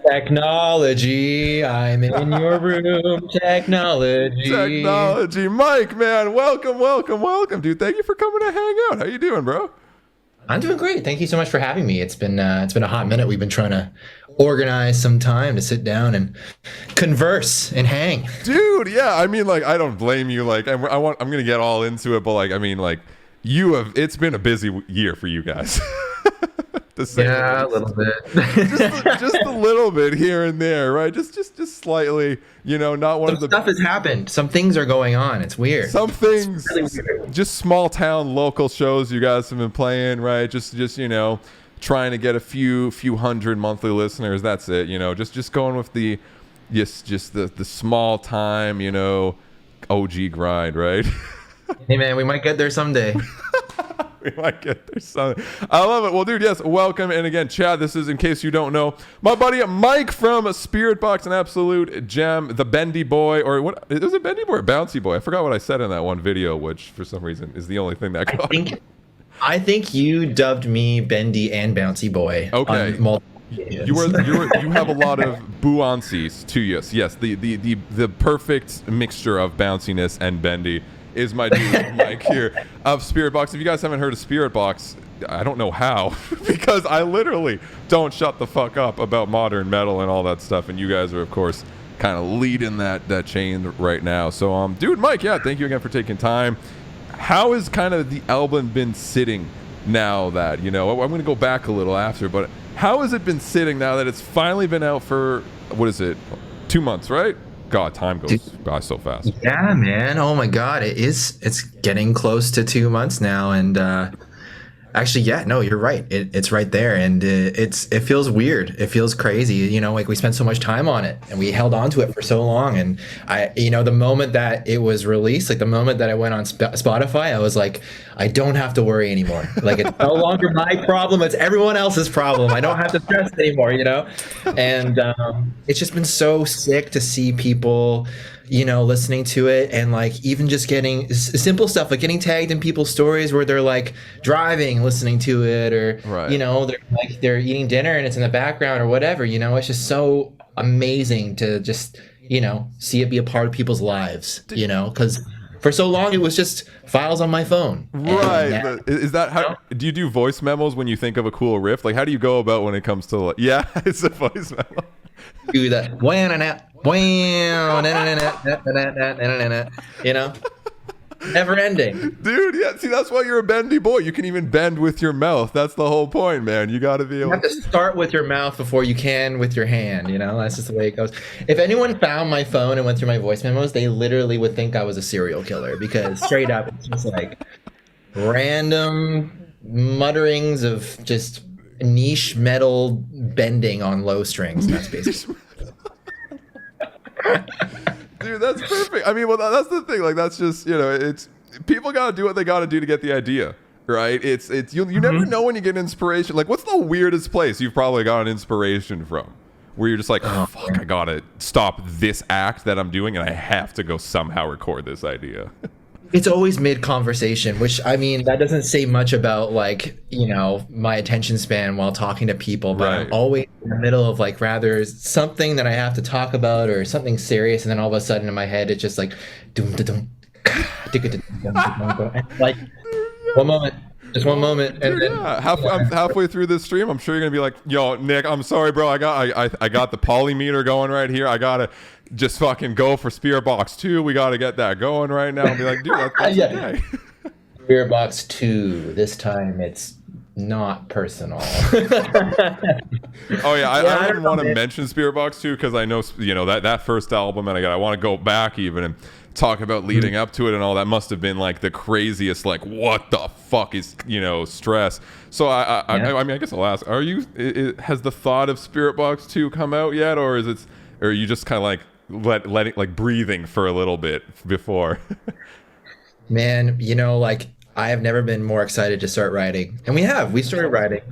Technology, I'm in your room. Technology. Technology, Mike, man, welcome, dude. Thank you for coming to hang out. How you doing, bro? I'm doing great. Thank you so much for having me. It's been a hot minute. We've been trying to organize some time to sit down and converse and hang. Dude, yeah. I mean, like, I don't blame you. Like, I'm gonna get all into it, but like, I mean, like, you have. It's been a busy year for you guys. To say the Yeah, a least. little bit. Just a little bit here and there, right? Just slightly. Not one Some of the stuff has happened. Some things are going on. It's weird. some things. Really weird. Just small town local shows you guys have been playing, right? Just trying to get a few hundred monthly listeners. That's it. Just going with the just the small time, OG grind, right? Hey man, we might get there someday. We might get there something. I love it. Well, dude, yes, welcome. And again, Chad, this is, in case you don't know, my buddy Mike from Spiritbox, an absolute gem, the bendy boy, or what? It was a bendy boy or bouncy boy. I forgot what I said in that one video, which for some reason is the only thing that I got. think I think you dubbed me Bendy and Bouncy Boy. Okay. On multiple You have a lot of buoyancies to you. Yes, the perfect mixture of bounciness and bendy is my dude Mike here of Spiritbox. If you guys haven't heard of Spiritbox, I don't know how, because I literally don't shut the fuck up about modern metal and all that stuff, and you guys are of course kind of leading that chain right now. So dude Mike, yeah, thank you again for taking time. How has kind of the album been sitting now that, I'm going to go back a little after, but how has it been sitting now that it's finally been out for, what is it, 2 months, right? God, time goes by so fast. Yeah, man. Oh my God. It's getting close to 2 months now. And actually, yeah, no, you're right. It's right there. And it feels weird. It feels crazy. Like we spent so much time on it and we held on to it for so long. And the moment that it was released, like the moment that I went on Spotify, I was like, I don't have to worry anymore. Like it's no longer my problem. It's everyone else's problem. I don't have to stress anymore. And it's just been so sick to see people listening to it and like even just getting simple stuff like getting tagged in people's stories where they're like driving listening to it, or Right. they're eating dinner and it's in the background or whatever. It's just so amazing to just see it be a part of people's lives, because for so long it was just files on my phone. Right. And Is that how, do you do voice memos when you think of a cool riff? Like, how do you go about when it comes to, like, yeah, it's a voice memo. do that. Never ending. Dude, yeah, see, that's why you're a bendy boy. You can even bend with your mouth. That's the whole point, man. You got to be You able have to start with your mouth before you can with your hand. That's just the way it goes. If anyone found my phone and went through my voice memos, they literally would think I was a serial killer, because straight up it's just like random mutterings of just niche metal bending on low strings. That's basically. Dude, that's perfect. I mean, well, that's the thing. Like, that's just, it's people got to do what they got to do to get the idea, right? It's you never know when you get inspiration. Like, what's the weirdest place you've probably got an inspiration from, where you're just like, oh, fuck, I gotta stop this act that I'm doing, and I have to go somehow record this idea. It's always mid-conversation, which, I mean, that doesn't say much about, like, my attention span while talking to people, but Right. I'm always in the middle of, like, rather something that I have to talk about or something serious, and then all of a sudden in my head, it's just like, doom, da, dum, like, one moment, just one moment, and Dude, then... yeah. I'm halfway through this stream. I'm sure you're gonna be like, "Yo, Nick, I'm sorry, bro. I got the polymeter going right here. I gotta just fucking go for Spearbox 2. We gotta get that going right now." I'll be like, "Dude, that's Yeah. okay." Spearbox 2, this time it's not personal. Oh yeah, I I wouldn't don't want know, to man. mention Spearbox 2 because I know that first album, and I want to go back even and talk about leading up to it and all that. Must have been like the craziest, like, what the fuck is stress. So I mean, I guess I'll ask: has the thought of Spiritbox 2 come out yet, or are you just kind of like letting, like, breathing for a little bit before? Man, like, I have never been more excited to start writing, and we started writing.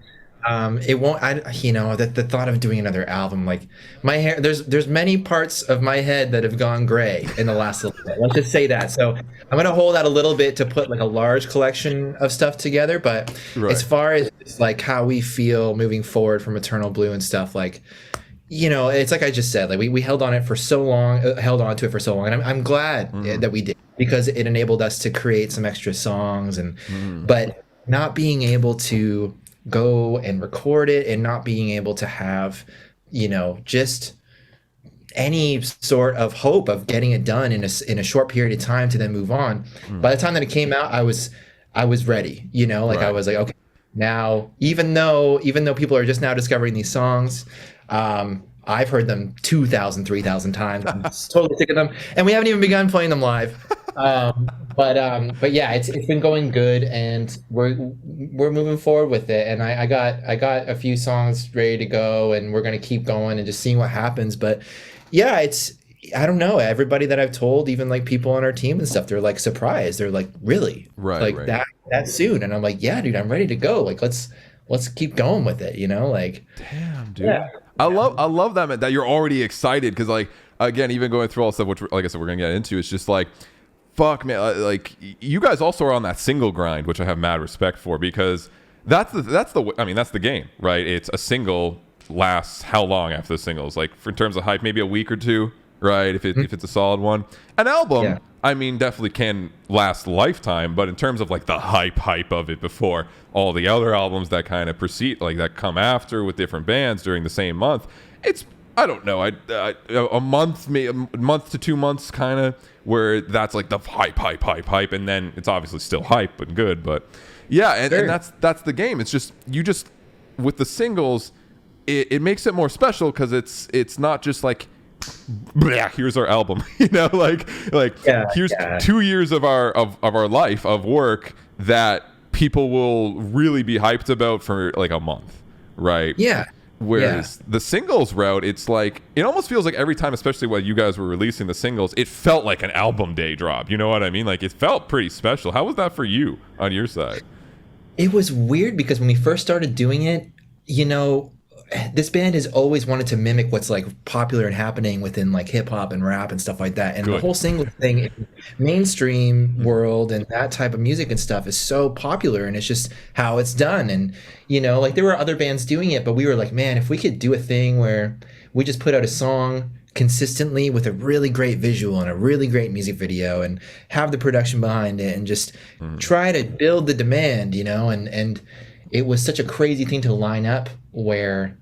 It won't, the thought of doing another album, like my hair, there's many parts of my head that have gone gray in the last little bit. Let's just say that. So I'm going to hold out a little bit to put like a large collection of stuff together. But Right. as far as like how we feel moving forward from Eternal Blue and stuff, like, it's like I just said, like we held on it for so long, held on to it for so long, and I'm glad that we did, because it enabled us to create some extra songs, and but not being able to go and record it, and not being able to have, just any sort of hope of getting it done in a short period of time to then move on. By the time that it came out, I was ready, like I Right. was like, okay, now, even though people are just now discovering these songs, I've heard them 2,000, 3,000 times. I'm just totally sick of them, and we haven't even begun playing them live. But yeah, it's been going good, and we're moving forward with it. And I got a few songs ready to go, and we're gonna keep going and just seeing what happens. But yeah, I don't know. Everybody that I've told, even like people on our team and stuff, they're like surprised. They're like, really? Right, Like right. that soon? And I'm like, yeah, dude, I'm ready to go. Like let's keep going with it, like Damn, dude. yeah. I love that, man, that you're already excited, because like, again, even going through all the stuff, which like I said we're gonna get into, it's just like, fuck, man, like you guys also are on that single grind, which I have mad respect for, because that's the game, right? It's a single lasts how long after the singles? Like, in terms of hype, maybe a week or two, right? If it's a solid one. An album, Yeah. I mean, definitely can last lifetime, but in terms of like the hype of it before all the other albums that kind of precede, like that come after with different bands during the same month, it's, I don't know, a month, maybe a month to 2 months, kind of, where that's like the hype, and then it's obviously still hype and good, but yeah, and, Sure. and that's the game. It's just with the singles, it makes it more special, because it's not just like, "Blah, here's our album," like Yeah, here's yeah. 2 years of our life of work that people will really be hyped about for like a month, right? Yeah. Whereas the singles route, it's like, it almost feels like every time, especially while you guys were releasing the singles, it felt like an album day drop. You know what I mean? Like, it felt pretty special. How was that for you on your side? It was weird because when we first started doing it, this band has always wanted to mimic what's like popular and happening within like hip hop and rap and stuff like that. And the Good. whole single thing, mainstream world and that type of music and stuff is so popular, and it's just how it's done. And like there were other bands doing it, but we were like, man, if we could do a thing where we just put out a song consistently with a really great visual and a really great music video, and have the production behind it, and just try to build the demand, and it was such a crazy thing to line up where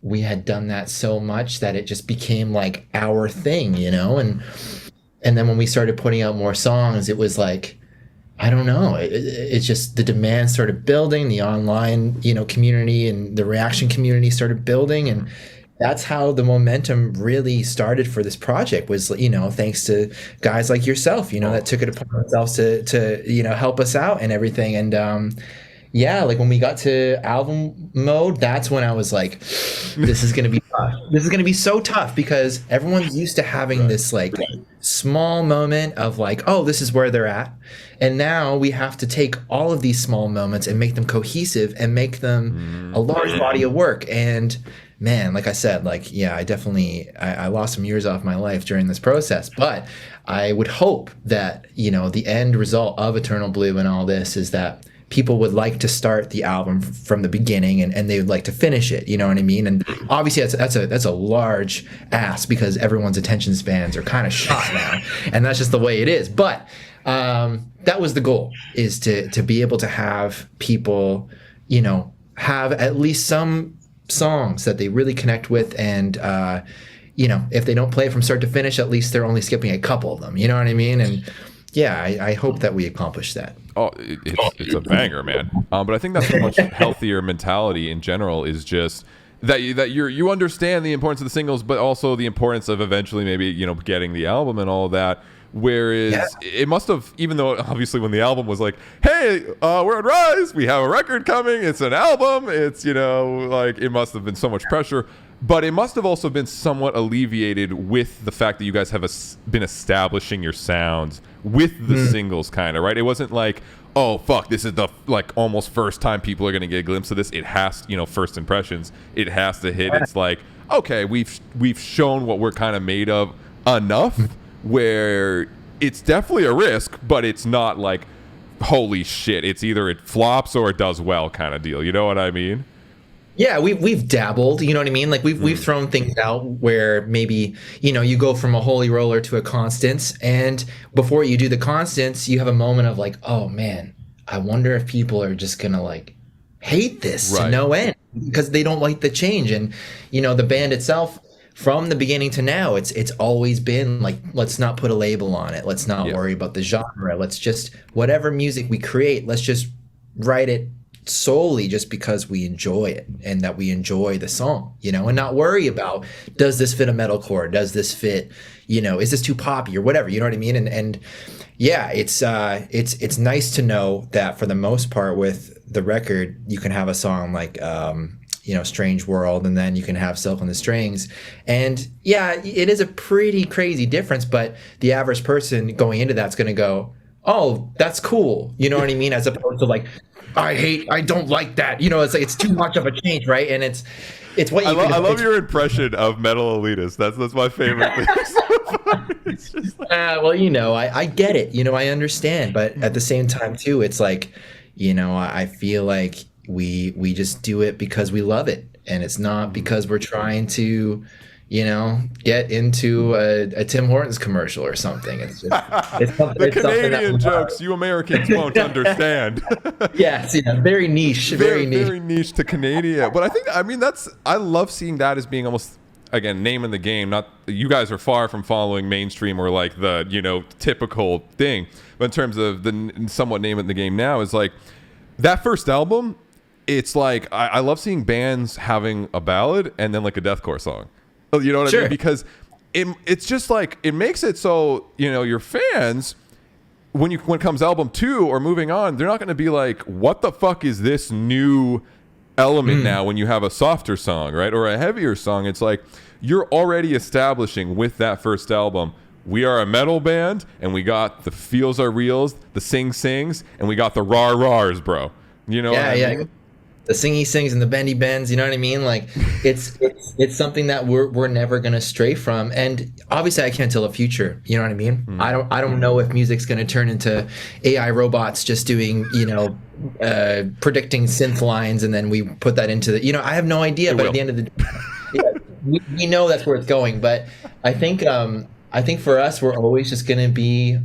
we had done that so much that it just became like our thing, and then when we started putting out more songs, it was like, I don't know, it's just the demand started building, the online community and the reaction community started building, and that's how the momentum really started for this project, was thanks to guys like yourself, that took it upon themselves to help us out and everything. And yeah, like when we got to album mode, that's when I was like, this is going to be tough. This is going to be so tough, because everyone's used to having this like small moment of like, oh, this is where they're at. And now we have to take all of these small moments and make them cohesive and make them a large body of work. And man, like I said, like, yeah, I lost some years off my life during this process, but I would hope that, the end result of Eternal Blue and all this is that people would like to start the album from the beginning, and they would like to finish it. You know what I mean? And obviously that's a large ask, because everyone's attention spans are kind of shot now, and that's just the way it is. But that was the goal, is to be able to have people, have at least some songs that they really connect with, and if they don't play it from start to finish, at least they're only skipping a couple of them. You know what I mean? And yeah, I hope that we accomplish that. Oh, it's a banger, man. But I think that's a much healthier mentality in general, is just that you understand the importance of the singles, but also the importance of eventually maybe getting the album and all of that. Whereas it must have, even though obviously when the album was like, hey, we're on Rise, we have a record coming, it's an album, it's like, it must have been so much pressure. But it must have also been somewhat alleviated with the fact that you guys have been establishing your sounds with the singles, kind of, right? It wasn't like, oh, fuck, this is the, like, almost first time people are going to get a glimpse of this. It has, first impressions. It has to hit. It's like, okay, we've shown what we're kind of made of enough where it's definitely a risk, but it's not like, holy shit, it's either it flops or it does well kind of deal. You know what I mean? Yeah, we've dabbled, you know what I mean? Like we've thrown things out where maybe, you go from a holy roller to a constants, and before you do the constants, you have a moment of like, oh man, I wonder if people are just gonna like hate this to Right. no end because they don't like the change. And the band itself, from the beginning to now, it's always been like, let's not put a label on it. Let's not Yeah. worry about the genre. Let's just, whatever music we create, let's just write it solely just because we enjoy it and that we enjoy the song, and not worry about, does this fit a metalcore? Does this fit, is this too poppy or whatever? You know what I mean? And yeah, it's nice to know that for the most part with the record, you can have a song like Strange World, and then you can have Silk on the Strings. And yeah, it is a pretty crazy difference, but the average person going into that's going to go, oh, that's cool. You know what I mean? As opposed to like, I don't like that. It's like, it's too much of a change, right? And it's what you I love your impression of metal elitist. That's my favorite thing. It's just like, well, I get it. I understand, but at the same time too, it's like, I feel like we just do it because we love it, and it's not because we're trying to, get into a Tim Hortons commercial or something. It's just the Canadian jokes you Americans won't understand. Yes, very niche, very niche. Very niche to Canada. But I love seeing that as being almost, again, name in the game. Not, you guys are far from following mainstream or like the typical thing, but in terms of the somewhat name in the game now is like that first album. It's like I love seeing bands having a ballad and then like a deathcore song. You know what I mean? Because it's just like, it makes it so your fans, when it comes album 2 or moving on, they're not going to be like, what the fuck is this new element now when you have a softer song, right? Or a heavier song. It's like you're already establishing with that first album, we are a metal band, and we got the feels are reals, the sings, and we got the rah-rahs, bro. You know what I mean? The singy sings and the bendy bends, you know what I mean? Like it's something that we're never gonna stray from. And obviously I can't tell the future, you know what I mean? I don't know if music's gonna turn into AI robots just doing, predicting synth lines, and then we put that into the, I have no idea. But at the end of the day, we know that's where it's going. But I think for us, we're always just gonna be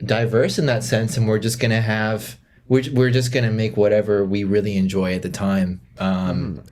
diverse in that sense, and we're just gonna have, we're just going to make whatever we really enjoy at the time,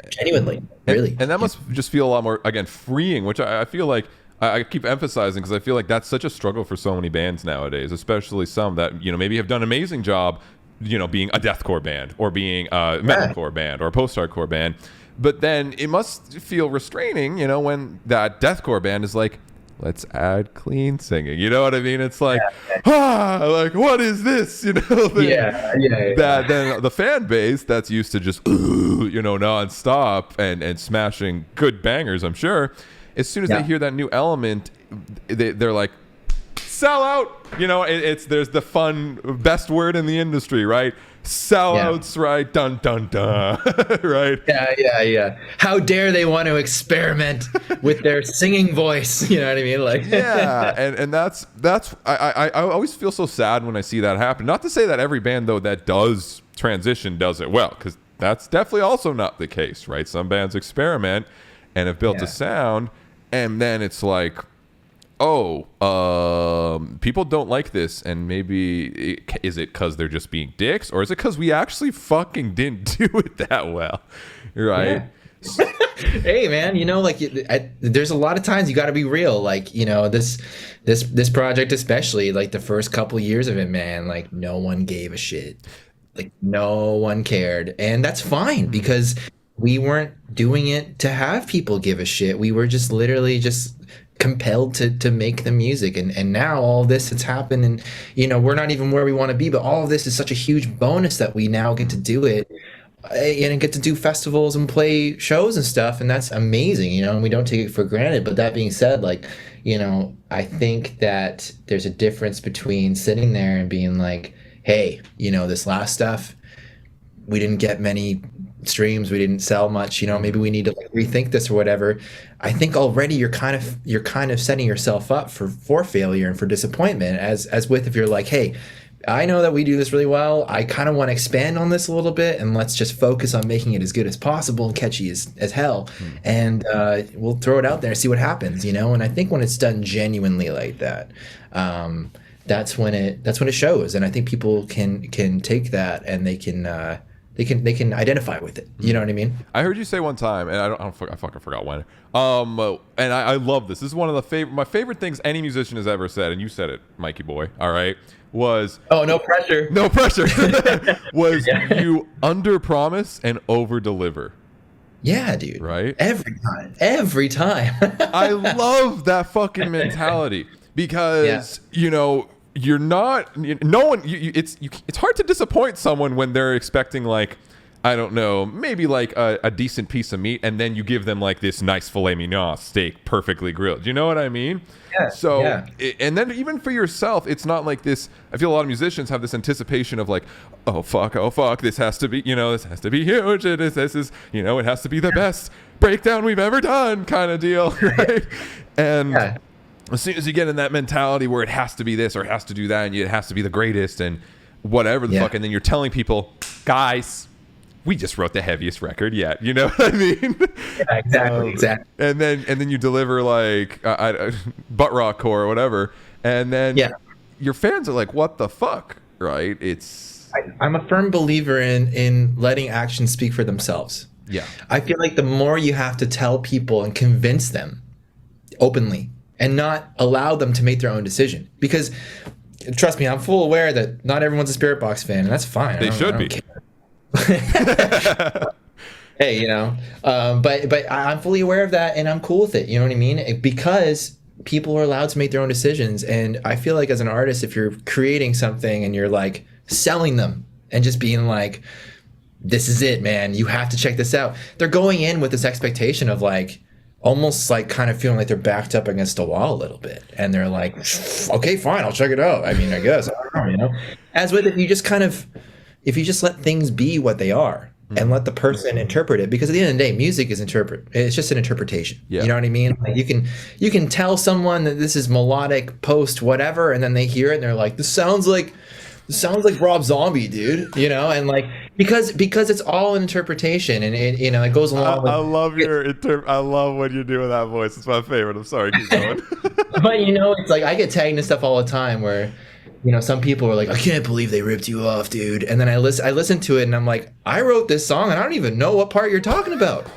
genuinely, really. And that must just feel a lot more, again, freeing, which I feel like I keep emphasizing, because I feel like that's such a struggle for so many bands nowadays, especially some that, maybe have done an amazing job, being a deathcore band or being a metalcore band or a post-hardcore band. But then it must feel restraining, when that deathcore band is like, let's add clean singing. You know what I mean? It's like, like, what is this? That then the fan base that's used to just, nonstop and smashing good bangers, I'm sure, as soon as they hear that new element, they're like, sell out. There's the fun, best word in the industry, right? Sellouts, right? Dun dun dun, right? Yeah. How dare they want to experiment with their singing voice? You know what I mean? Like, and that's I always feel so sad when I see that happen. Not to say that every band though that does transition does it well, because that's definitely also not the case, right? Some bands experiment and have built a sound, and then it's like, people don't like this, and maybe is it because they're just being dicks, or is it because we actually fucking didn't do it that well, right? Hey man, there's a lot of times you got to be real. Like, this project, especially like the first couple years of it, man, like no one gave a shit, like no one cared, and that's fine because we weren't doing it to have people give a shit. We were just literally just compelled to make the music, and now all this has happened, and we're not even where we want to be, but all of this is such a huge bonus that we now get to do it and get to do festivals and play shows and stuff, and that's amazing, and we don't take it for granted. But that being said, like, I think that there's a difference between sitting there and being like, hey, this last stuff, we didn't get many streams, we didn't sell much, maybe we need to like rethink this or whatever. I think already you're kind of setting yourself up for failure and for disappointment, as with if you're like, hey, I know that we do this really well. I kind of want to expand on this a little bit, and let's just focus on making it as good as possible and catchy as hell. And we'll throw it out there and see what happens, you know. And I think when it's done genuinely like that, that's when it shows. And I think people can take that and they can identify with it. You know what I mean? I heard you say one time, and I fucking forgot when. And I love this. This is one of my favorite things any musician has ever said, and you said it, Mikey boy. All right, was no pressure. No pressure. Was you under promise and over deliver. Yeah, dude. Right. Every time. I love that fucking mentality because you know. You're not. No one. It's hard to disappoint someone when they're expecting, like, I don't know, maybe like a decent piece of meat, and then you give them like this nice filet mignon steak, perfectly grilled. You know what I mean? Yeah. So, yeah. And then even for yourself, it's not like this. I feel a lot of musicians have this anticipation of like, oh fuck, this has to be, you know, this has to be huge. This is, you know, it has to be the best breakdown we've ever done, kind of deal, right? And. Yeah. As soon as you get in that mentality where it has to be this or it has to do that and it has to be the greatest and whatever the fuck, and then you're telling people, guys, we just wrote the heaviest record yet. You know what I mean? Yeah, exactly. And then you deliver like butt rock or whatever, and then your fans are like, what the fuck, right? I'm a firm believer in letting actions speak for themselves. Yeah. I feel like the more you have to tell people and convince them openly, and not allow them to make their own decision. Because, trust me, I'm full aware that not everyone's a Spiritbox fan, and that's fine. They should be. Hey, you know, but I'm fully aware of that, and I'm cool with it. You know what I mean? Because people are allowed to make their own decisions, and I feel like as an artist, if you're creating something and you're like selling them and just being like, "This is it, man. You have to check this out," they're going in with this expectation of like. Almost like kind of feeling like they're backed up against a wall a little bit, and they're like, okay, fine, I'll check it out. I mean, I guess, I don't know, you know. As with if you just let things be what they are and let the person interpret it, because at the end of the day, music is it's just an interpretation. Yeah. You know what I mean? Like you can tell someone that this is melodic post whatever, and then they hear it and they're like, this sounds like Rob Zombie, dude, you know, and like because it's all an interpretation, and it, you know, it goes along. I love I love what you do with that voice. It's my favorite. I'm sorry, keep going. But you know, it's like I get tagged into stuff all the time where, you know, some people are like, I can't believe they ripped you off, dude, and then I listen to it and I'm like, I wrote this song and I don't even know what part you're talking about.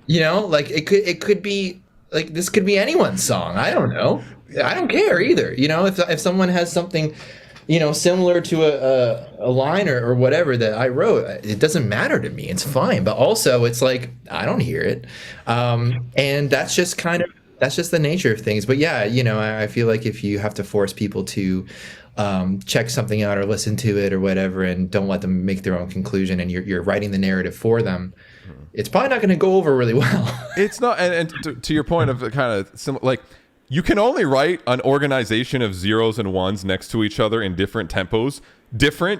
You know, like it could be like this could be anyone's song. I don't know. I don't care either. You know, if someone has something, you know, similar to a line or whatever that I wrote, it doesn't matter to me. It's fine. But also, it's like I don't hear it, and that's just the nature of things. But yeah, you know, I feel like if you have to force people to check something out or listen to it or whatever, and don't let them make their own conclusion, and you're writing the narrative for them. It's probably not going to go over really well. It's not, and to your point of kind of like. You can only write an organization of zeros and ones next to each other in different tempos,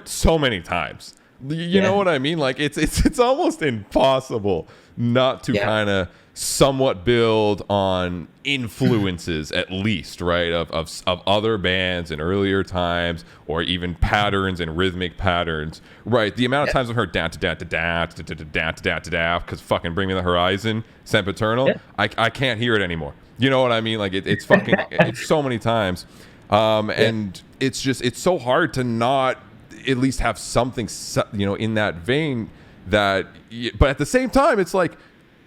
so many times. You know what I mean? Like it's almost impossible not to kind of somewhat build on influences at least, right? Of other bands in earlier times, or even patterns and rhythmic patterns, right? The amount of times I've heard da da da da da da da da da because fucking Bring Me the Horizon, Sempiternal, I can't hear it anymore. You know what I mean? Like it's fucking, it's so many times. And it's so hard to not at least have something, you know, in that vein but at the same time, it's like,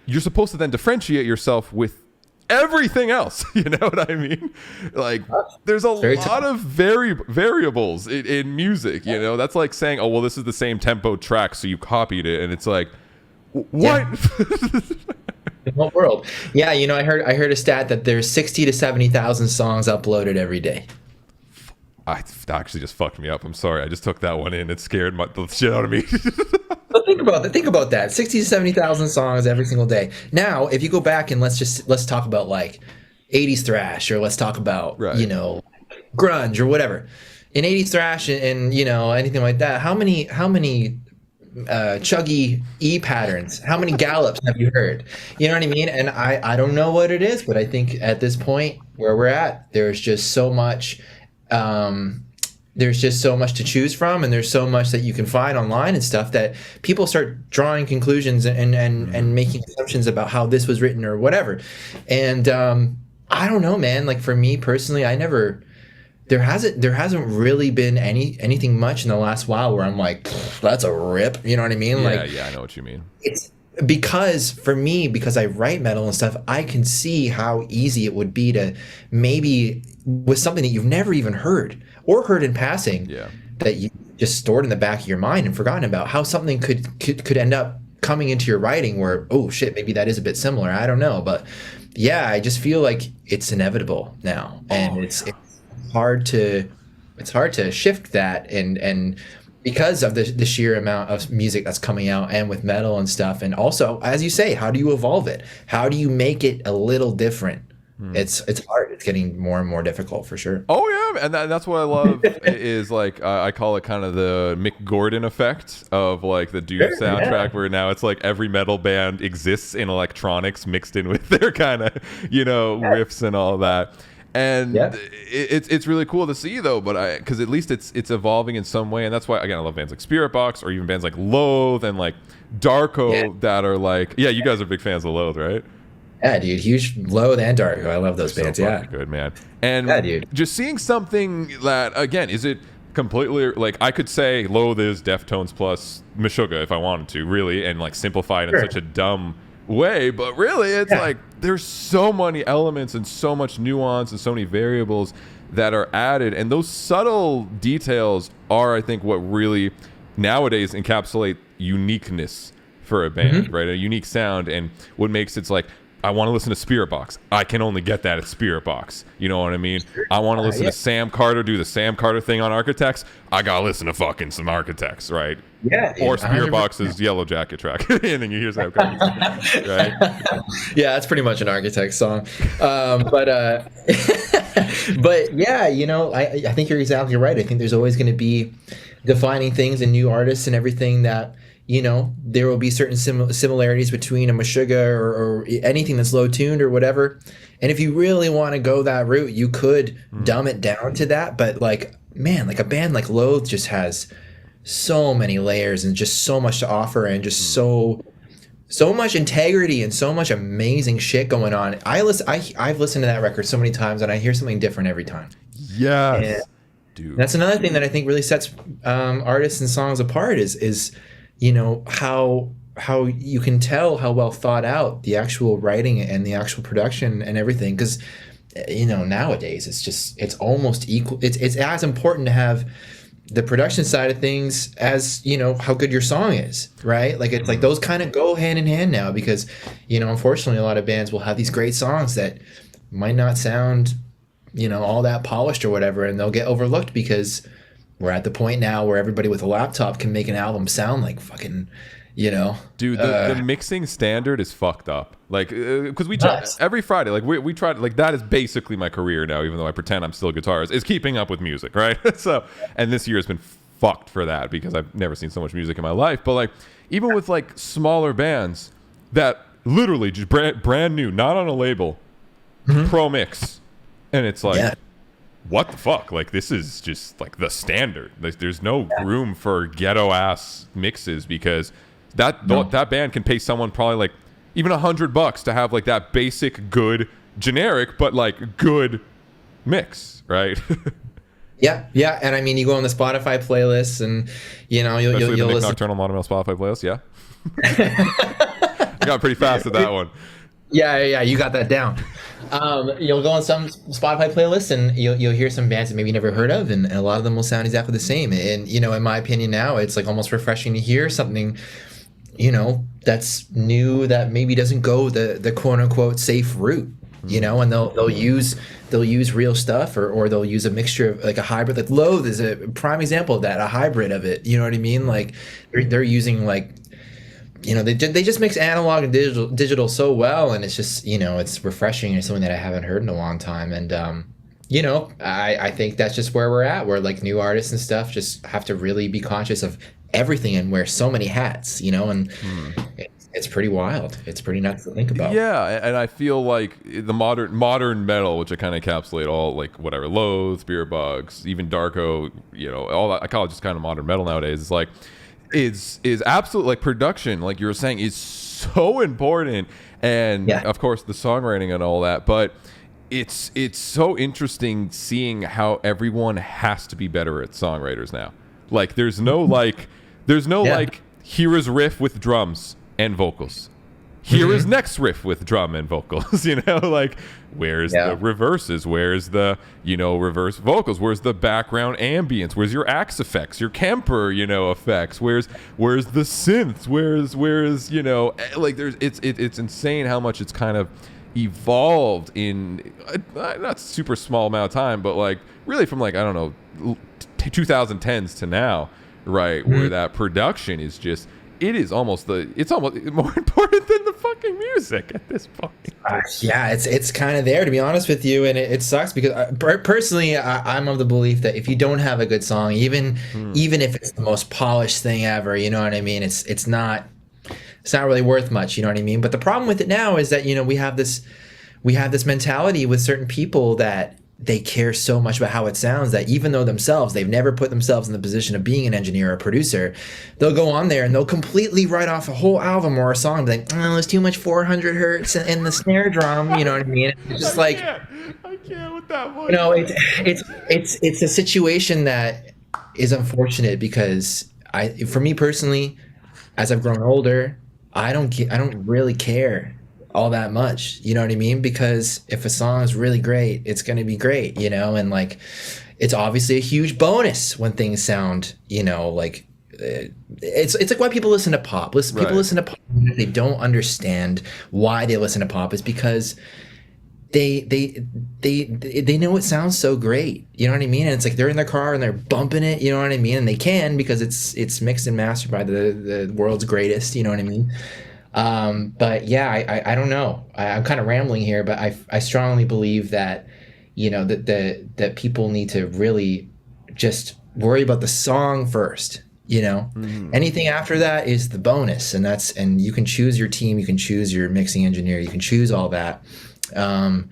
you're supposed to then differentiate yourself with everything else. You know what I mean? Like there's a lot of variables in music, you know, that's like saying, oh, well, this is the same tempo track, so you copied it. And it's like, what? In what world? Yeah, you know, I heard a stat that there's 60 to 70,000 songs uploaded every day. That actually just fucked me up. I'm sorry. I just took that one in. It scared the shit out of me. But think about that. 60 to 70,000 songs every single day. Now, if you go back and let's talk about like 80s thrash, or let's talk about you know, grunge or whatever. In 80s thrash and you know, anything like that, how many chuggy E patterns, how many gallops have you heard? You know what I mean? And I don't know what it is, but I think at this point where we're at, there's just so much there's just so much to choose from, and there's so much that you can find online and stuff, that people start drawing conclusions and making assumptions about how this was written or whatever. And I don't know, man. Like for me personally, there hasn't really been anything much in the last while where I'm like, that's a rip. You know what I mean? Yeah, I know what you mean. It's because for me, because I write metal and stuff, I can see how easy it would be to maybe with something that you've never even heard or heard in passing, that you just stored in the back of your mind and forgotten about, how something could end up coming into your writing where, oh shit, maybe that is a bit similar. I don't know, but yeah, I just feel like it's inevitable now, and it's hard to shift that, and because of the sheer amount of music that's coming out, and with metal and stuff, and also, as you say, how do you evolve it? How do you make it a little different? It's hard. It's getting more and more difficult for sure. Oh yeah, and that's what I love is like I call it kind of the Mick Gordon effect of like the Doom soundtrack, where now it's like every metal band exists in electronics mixed in with their kind of riffs and all that. And it's really cool to see though, but because at least it's evolving in some way, and that's why again I love bands like Spiritbox, or even bands like Loathe and like Darko that are like, you guys are big fans of Loathe, right? Yeah, dude, huge Loathe and Darko. I love those bands. So good, man. And just seeing something that, again, is it completely like, I could say Loathe is Deftones plus Meshuggah if I wanted to, really, and like simplify it in such a dumb way, but really it's like there's so many elements and so much nuance and so many variables that are added, and those subtle details are, I think, what really nowadays encapsulate uniqueness for a band, right? A unique sound, and what makes it's like, I want to listen to Spiritbox. I can only get that at Spiritbox. You know what I mean? I want to listen to Sam Carter do the Sam Carter thing on Architects. I got to listen to fucking some Architects, right? Yeah. Or Spiritbox's Yellow Jacket track. And then you hear Sam Carter, right? Yeah, that's pretty much an Architect song. But yeah, I think you're exactly right. I think there's always going to be defining things and new artists and everything that, there will be certain similarities between a Meshuggah or anything that's low tuned or whatever. And if you really want to go that route, you could dumb it down to that. But like, man, like a band like Loathe just has so many layers and just so much to offer, and just so much integrity and so much amazing shit going on. I've listened to that record so many times, and I hear something different every time. Yes. Dude. That's another thing that I think really sets artists and songs apart is how you can tell how well thought out the actual writing and the actual production and everything, because nowadays it's almost equal. It's as important to have the production side of things as how good your song is, right? Like it's like those kind of go hand in hand now, because unfortunately a lot of bands will have these great songs that might not sound all that polished or whatever, and they'll get overlooked because we're at the point now where everybody with a laptop can make an album sound like fucking, Dude, the mixing standard is fucked up. Like, because we try every Friday, like we try, like that is basically my career now, even though I pretend I'm still a guitarist, is keeping up with music, right? So, and this year has been fucked for that because I've never seen so much music in my life. But like, even with like smaller bands that literally just brand new, not on a label, pro mix, and it's like, what the fuck? Like, this is just like the standard. Like, there's no room for ghetto ass mixes, because that band can pay someone probably like even $100 to have like that basic good generic but like good mix, right? Yeah, and I mean, you go on the Spotify playlists, and you'll Nik listen. Nocturnal Monumental Spotify playlist, I got pretty fast at that one. Yeah, you got that down. You'll go on some Spotify playlists, and you'll hear some bands that maybe you never heard of, and a lot of them will sound exactly the same. And in my opinion, now it's like almost refreshing to hear something, that's new, that maybe doesn't go the quote unquote safe route. And they'll use real stuff, or they'll use a mixture of like a hybrid. Like Loathe is a prime example of that, a hybrid of it. You know what I mean? Like they're using like. They just mix analog and digital so well, and it's just it's refreshing, and something that I haven't heard in a long time. And I think that's just where we're at, where like new artists and stuff just have to really be conscious of everything and wear so many hats, and it's it's pretty wild. It's pretty nuts to think about. Yeah, and I feel like the modern metal, which I kind of encapsulate all like whatever Loathe, Spiritbox, even Darko, all that. I call it just kind of modern metal nowadays. It's like is absolute, like, production, like you were saying, is so important, and of course the songwriting and all that. But it's so interesting seeing how everyone has to be better at songwriters now. Like there's no like here is riff with drums and vocals. Here is next riff with drum and vocals. Like where's the reverses? Where's the reverse vocals? Where's the background ambience? Where's your axe effects? Your Kemper effects? Where's the synths? Where's like it's insane how much it's kind of evolved in a not super small amount of time, but like really from like I don't know 2010s to now, right? Where that production is just. It's almost more important than the fucking music at this point. It's kind of there, to be honest with you, and it sucks because personally, I'm of the belief that if you don't have a good song, even if it's the most polished thing ever, you know what I mean? It's not really worth much, you know what I mean? But the problem with it now is that we have this mentality with certain people that they care so much about how it sounds that even though they've never put themselves in the position of being an engineer or a producer, they'll go on there and they'll completely write off a whole album or a song and be like, oh, there's too much 400 hertz in the snare drum, you know what I mean? It's just I can't with that voice. It's a situation that is unfortunate because for me personally, as I've grown older, I don't really care all that much, you know what I mean? Because if a song is really great, it's going to be great, and like it's obviously a huge bonus when things sound, like it's like why people listen to pop. People listen to pop, they don't understand why they listen to pop is because they know it sounds so great, you know what I mean? And it's like they're in their car and they're bumping it, you know what I mean? And they can because it's mixed and mastered by the world's greatest, you know what I mean? But yeah, I don't know. I'm kind of rambling here, but I strongly believe that, that people need to really just worry about the song first, Anything after that is the bonus, and you can choose your team, you can choose your mixing engineer, you can choose all that. And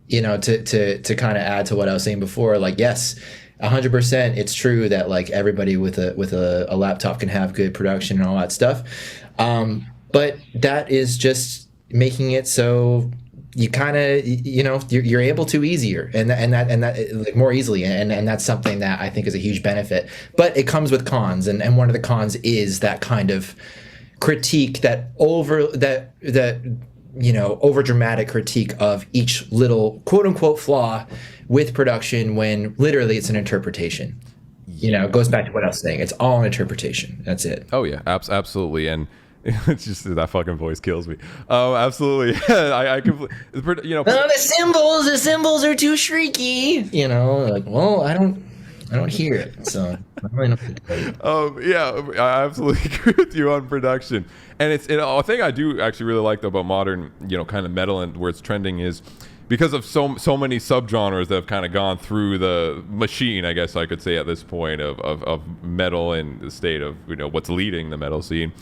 to kind of add to what I was saying before, like, yes, 100%, it's true that like everybody with a laptop can have good production and all that stuff. But that is just making it so you kind of you're able to easier and that like more easily, and that's something that I think is a huge benefit. But it comes with cons, and one of the cons is that kind of critique, that over dramatic critique of each little quote unquote flaw with production when literally it's an interpretation. It goes back to what I was saying. It's all an interpretation. That's it. Oh yeah, absolutely. And it's just that fucking voice kills me. Absolutely. I completely. The cymbals are too shrieky. Like, well, I don't hear it, so I don't really know what to tell you. Yeah, I absolutely agree with you on production. And a thing I do actually really like though about modern, kind of metal and where it's trending is because of so many subgenres that have kind of gone through the machine, I guess I could say at this point of metal and the state of what's leading the metal scene.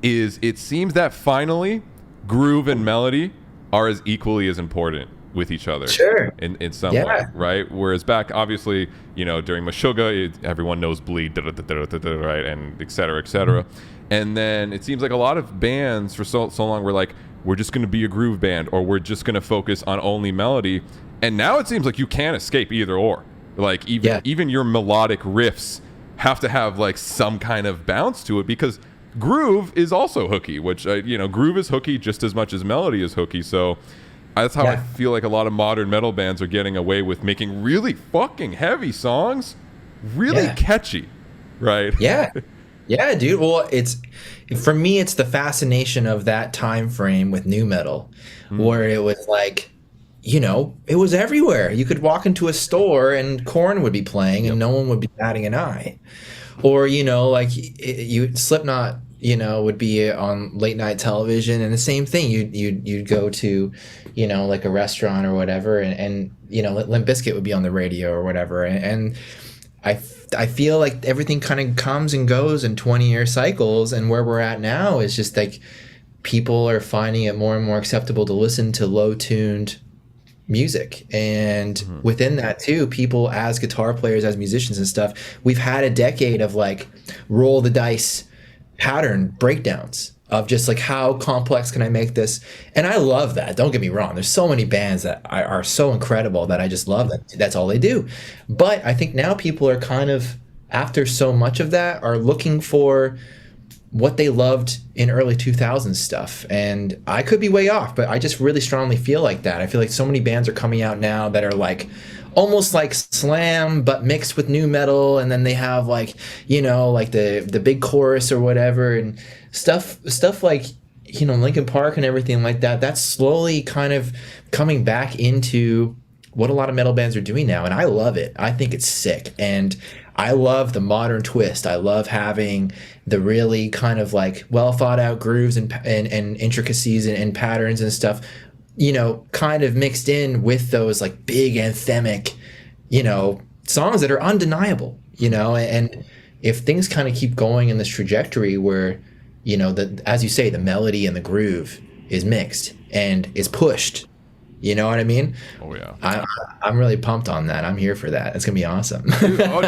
Is it seems that finally groove and melody are as equally as important with each other. Sure. In some way, right? Whereas back, obviously, during Meshuggah, everyone knows bleed, right, and et cetera, et cetera. And then it seems like a lot of bands for so long were like, we're just going to be a groove band, or we're just going to focus on only melody. And now it seems like you can't escape either or. Like even your melodic riffs have to have like some kind of bounce to it, because groove is also hooky, which groove is hooky just as much as melody is hooky. So that's how I feel like a lot of modern metal bands are getting away with making really fucking heavy songs really catchy, right? Yeah, dude. Well, for me, it's the fascination of that time frame with nu metal, where it was like, it was everywhere. You could walk into a store and Korn would be playing and no one would be batting an eye. Or, Slipknot, would be on late night television, and the same thing. You'd go to, like a restaurant or whatever, and Limp Bizkit would be on the radio or whatever. And I feel like everything kind of comes and goes in 20-year cycles, and where we're at now is just like people are finding it more and more acceptable to listen to low-tuned music. And within that too, people as guitar players, as musicians and stuff, we've had a decade of like roll the dice pattern breakdowns of just like, how complex can I make this? And I love that. Don't get me wrong. There's so many bands that are so incredible that I just love that. That's all they do. But I think now people are kind of, after so much of that, are looking for what they loved in early 2000s stuff. And I could be way off, but I just really strongly feel like that. I feel like so many bands are coming out now that are like almost like slam but mixed with new metal, and then they have like, you know, like the big chorus or whatever, and stuff like, you know, Linkin Park and everything like that. That's slowly kind of coming back into what a lot of metal bands are doing now, and I love it. I think it's sick, and I love the modern twist. I love having the really kind of like well thought out grooves and intricacies and patterns and stuff, you know, kind of mixed in with those like big anthemic, you know, songs that are undeniable, you know. And if things kind of keep going in this trajectory where, you know, as you say, the melody and the groove is mixed and is pushed, you know what I mean? Oh yeah. I'm really pumped on that. I'm here for that. It's gonna be awesome.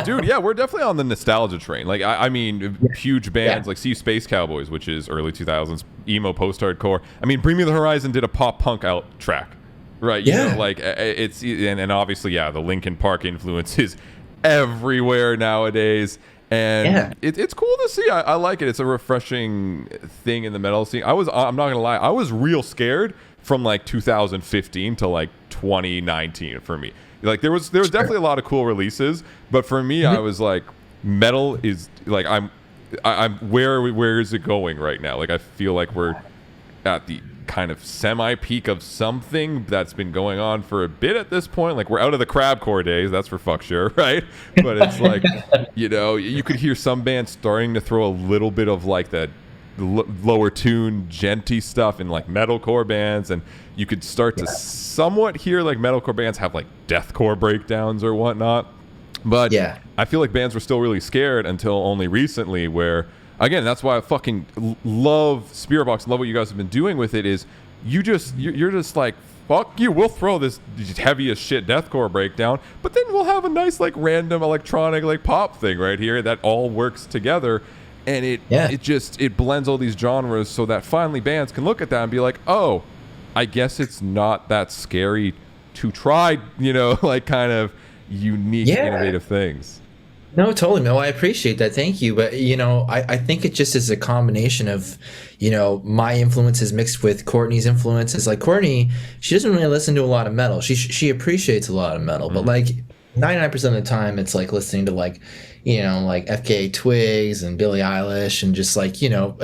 Dude, yeah, we're definitely on the nostalgia train. Like, I mean, huge bands like See Space Cowboys, which is early 2000s emo post-hardcore. I mean, Bring Me the Horizon did a pop punk out track, right? You know, like it's and obviously, yeah, the Linkin Park influence is everywhere nowadays. And it's cool to see. I like it. It's a refreshing thing in the metal scene. I'm not gonna lie, I was real scared from like 2015 to like 2019 for me. Like there was definitely a lot of cool releases, but for me, I was like, metal is like, I'm where is it going right now? Like I feel like we're at the kind of semi-peak of something that's been going on for a bit at this point. Like we're out of the crabcore days, that's for fuck sure, right? But it's like, you know, you could hear some bands starting to throw a little bit of like that lower tune genty stuff in like metalcore bands, and you could start to somewhat hear like metalcore bands have like deathcore breakdowns or whatnot. But I feel like bands were still really scared until only recently, where again, that's why I fucking love Spiritbox, love what you guys have been doing with it, is you're just like, fuck you, we'll throw this heavy as shit deathcore breakdown, but then we'll have a nice like random electronic like pop thing right here that all works together. And it blends all these genres so that finally bands can look at that and be like, oh, I guess it's not that scary to try, you know, like kind of unique, innovative things. No, totally, Mel. I appreciate that. Thank you. But, you know, I think it just is a combination of, you know, my influences mixed with Courtney's influences. Like Courtney, she doesn't really listen to a lot of metal. She appreciates a lot of metal, but like 99% of the time it's like listening to like, you know, like FKA Twigs and Billie Eilish, and just like, you know,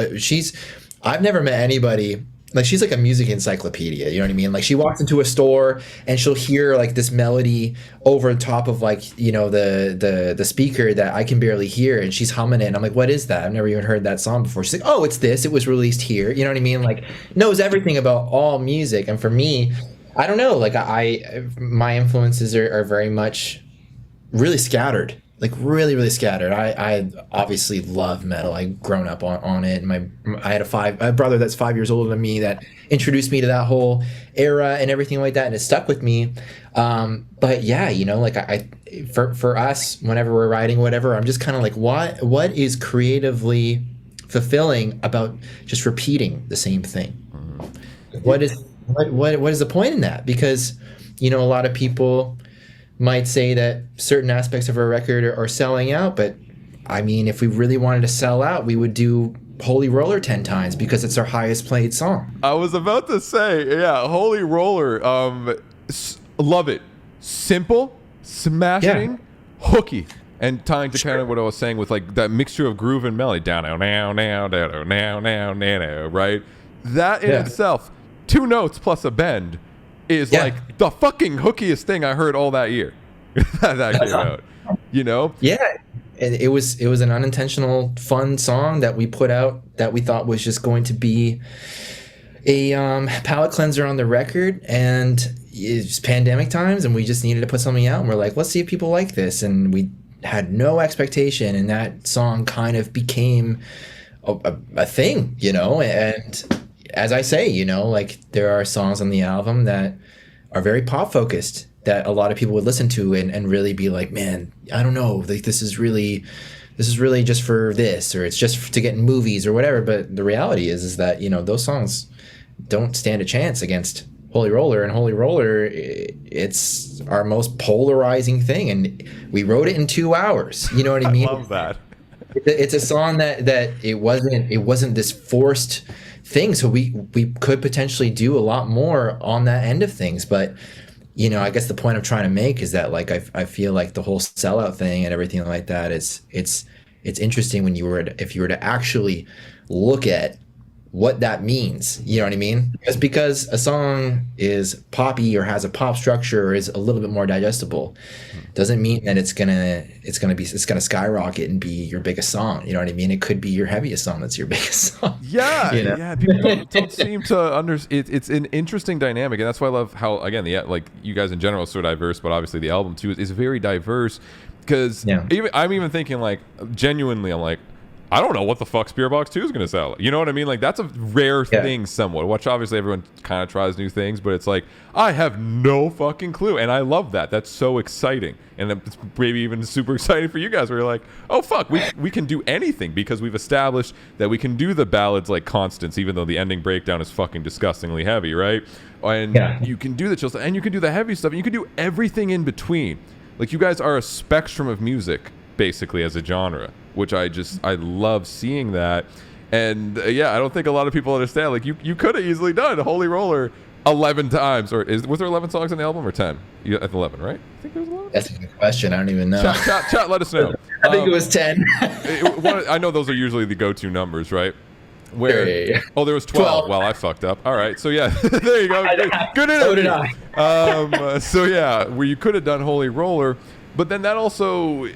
I've never met anybody, like she's like a music encyclopedia, you know what I mean? Like she walks into a store and she'll hear like this melody over top of like, you know, the speaker that I can barely hear, and she's humming it, and I'm like, what is that? I've never even heard that song before. She's like, oh, it's this, it was released here, you know what I mean? Like knows everything about all music. And for me, I don't know, like my influences are very much really scattered. Like really, really scattered. I obviously love metal. I've grown up on it. And I had a brother that's 5 years older than me that introduced me to that whole era and everything like that, and it stuck with me. But yeah, you know, like for us, whenever we're writing whatever, I'm just kind of like, what is creatively fulfilling about just repeating the same thing? What is the point in that? Because, you know, a lot of people might say that certain aspects of our record are selling out, but I mean, if we really wanted to sell out, we would do Holy Roller 10 times because it's our highest played song. I was about to say, yeah, Holy Roller, love it. Simple, smashing, hooky, and tying to kind of what I was saying with like that mixture of groove and melody, down now, right? That in itself, 2 notes plus a bend, is like the fucking hookiest thing I heard all that year that came out, you know? Yeah, and it was an unintentional fun song that we put out that we thought was just going to be a palate cleanser on the record, and it's pandemic times and we just needed to put something out, and we're like, let's see if people like this, and we had no expectation, and that song kind of became a thing, you know. And as I say, you know, like there are songs on the album that are very pop focused that a lot of people would listen to and really be like, man, I don't know, like this is really just for this, or it's just to get in movies or whatever. But the reality is that, you know, those songs don't stand a chance against Holy Roller, and Holy Roller, it's our most polarizing thing, and we wrote it in 2 hours. You know what I mean? I love that. It's a song that it wasn't this forced thing, so we could potentially do a lot more on that end of things. But you know, I guess the point I'm trying to make is that like I feel like the whole sellout thing and everything like that is it's interesting when if you were to actually look at what that means. You know what I mean? Just because a song is poppy or has a pop structure or is a little bit more digestible doesn't mean that it's gonna skyrocket and be your biggest song. You know what I mean? It could be your heaviest song that's your biggest song. Yeah, you know? yeah. People don't seem to it's an interesting dynamic, and that's why I love how, again, like you guys in general are so diverse, but obviously the album too is very diverse. Because I'm even thinking, like, genuinely, I'm like, I don't know what the fuck Spiritbox 2 is going to sell. You know what I mean? Like, that's a rare thing somewhat. Which obviously everyone kind of tries new things, but it's like, I have no fucking clue. And I love that. That's so exciting. And it's maybe even super exciting for you guys where you're like, oh, fuck, we can do anything because we've established that we can do the ballads like Constance, even though the ending breakdown is fucking disgustingly heavy, right? And you can do the chill stuff, and you can do the heavy stuff, and you can do everything in between. Like, you guys are a spectrum of music, basically, as a genre, which I love seeing that. And yeah, I don't think a lot of people understand. Like, you could have easily done Holy Roller 11 times, or was there 11 songs on the album, or 10? At 11, right? I think there was 11. That's a good question. I don't even know. Chat, let us know. I think it was 10. I know those are usually the go-to numbers, right? Where? Oh, there was 12. Well, I fucked up. All right, so yeah, there you go. Good interview. So did I. So yeah, where you could have done Holy Roller, but then that also,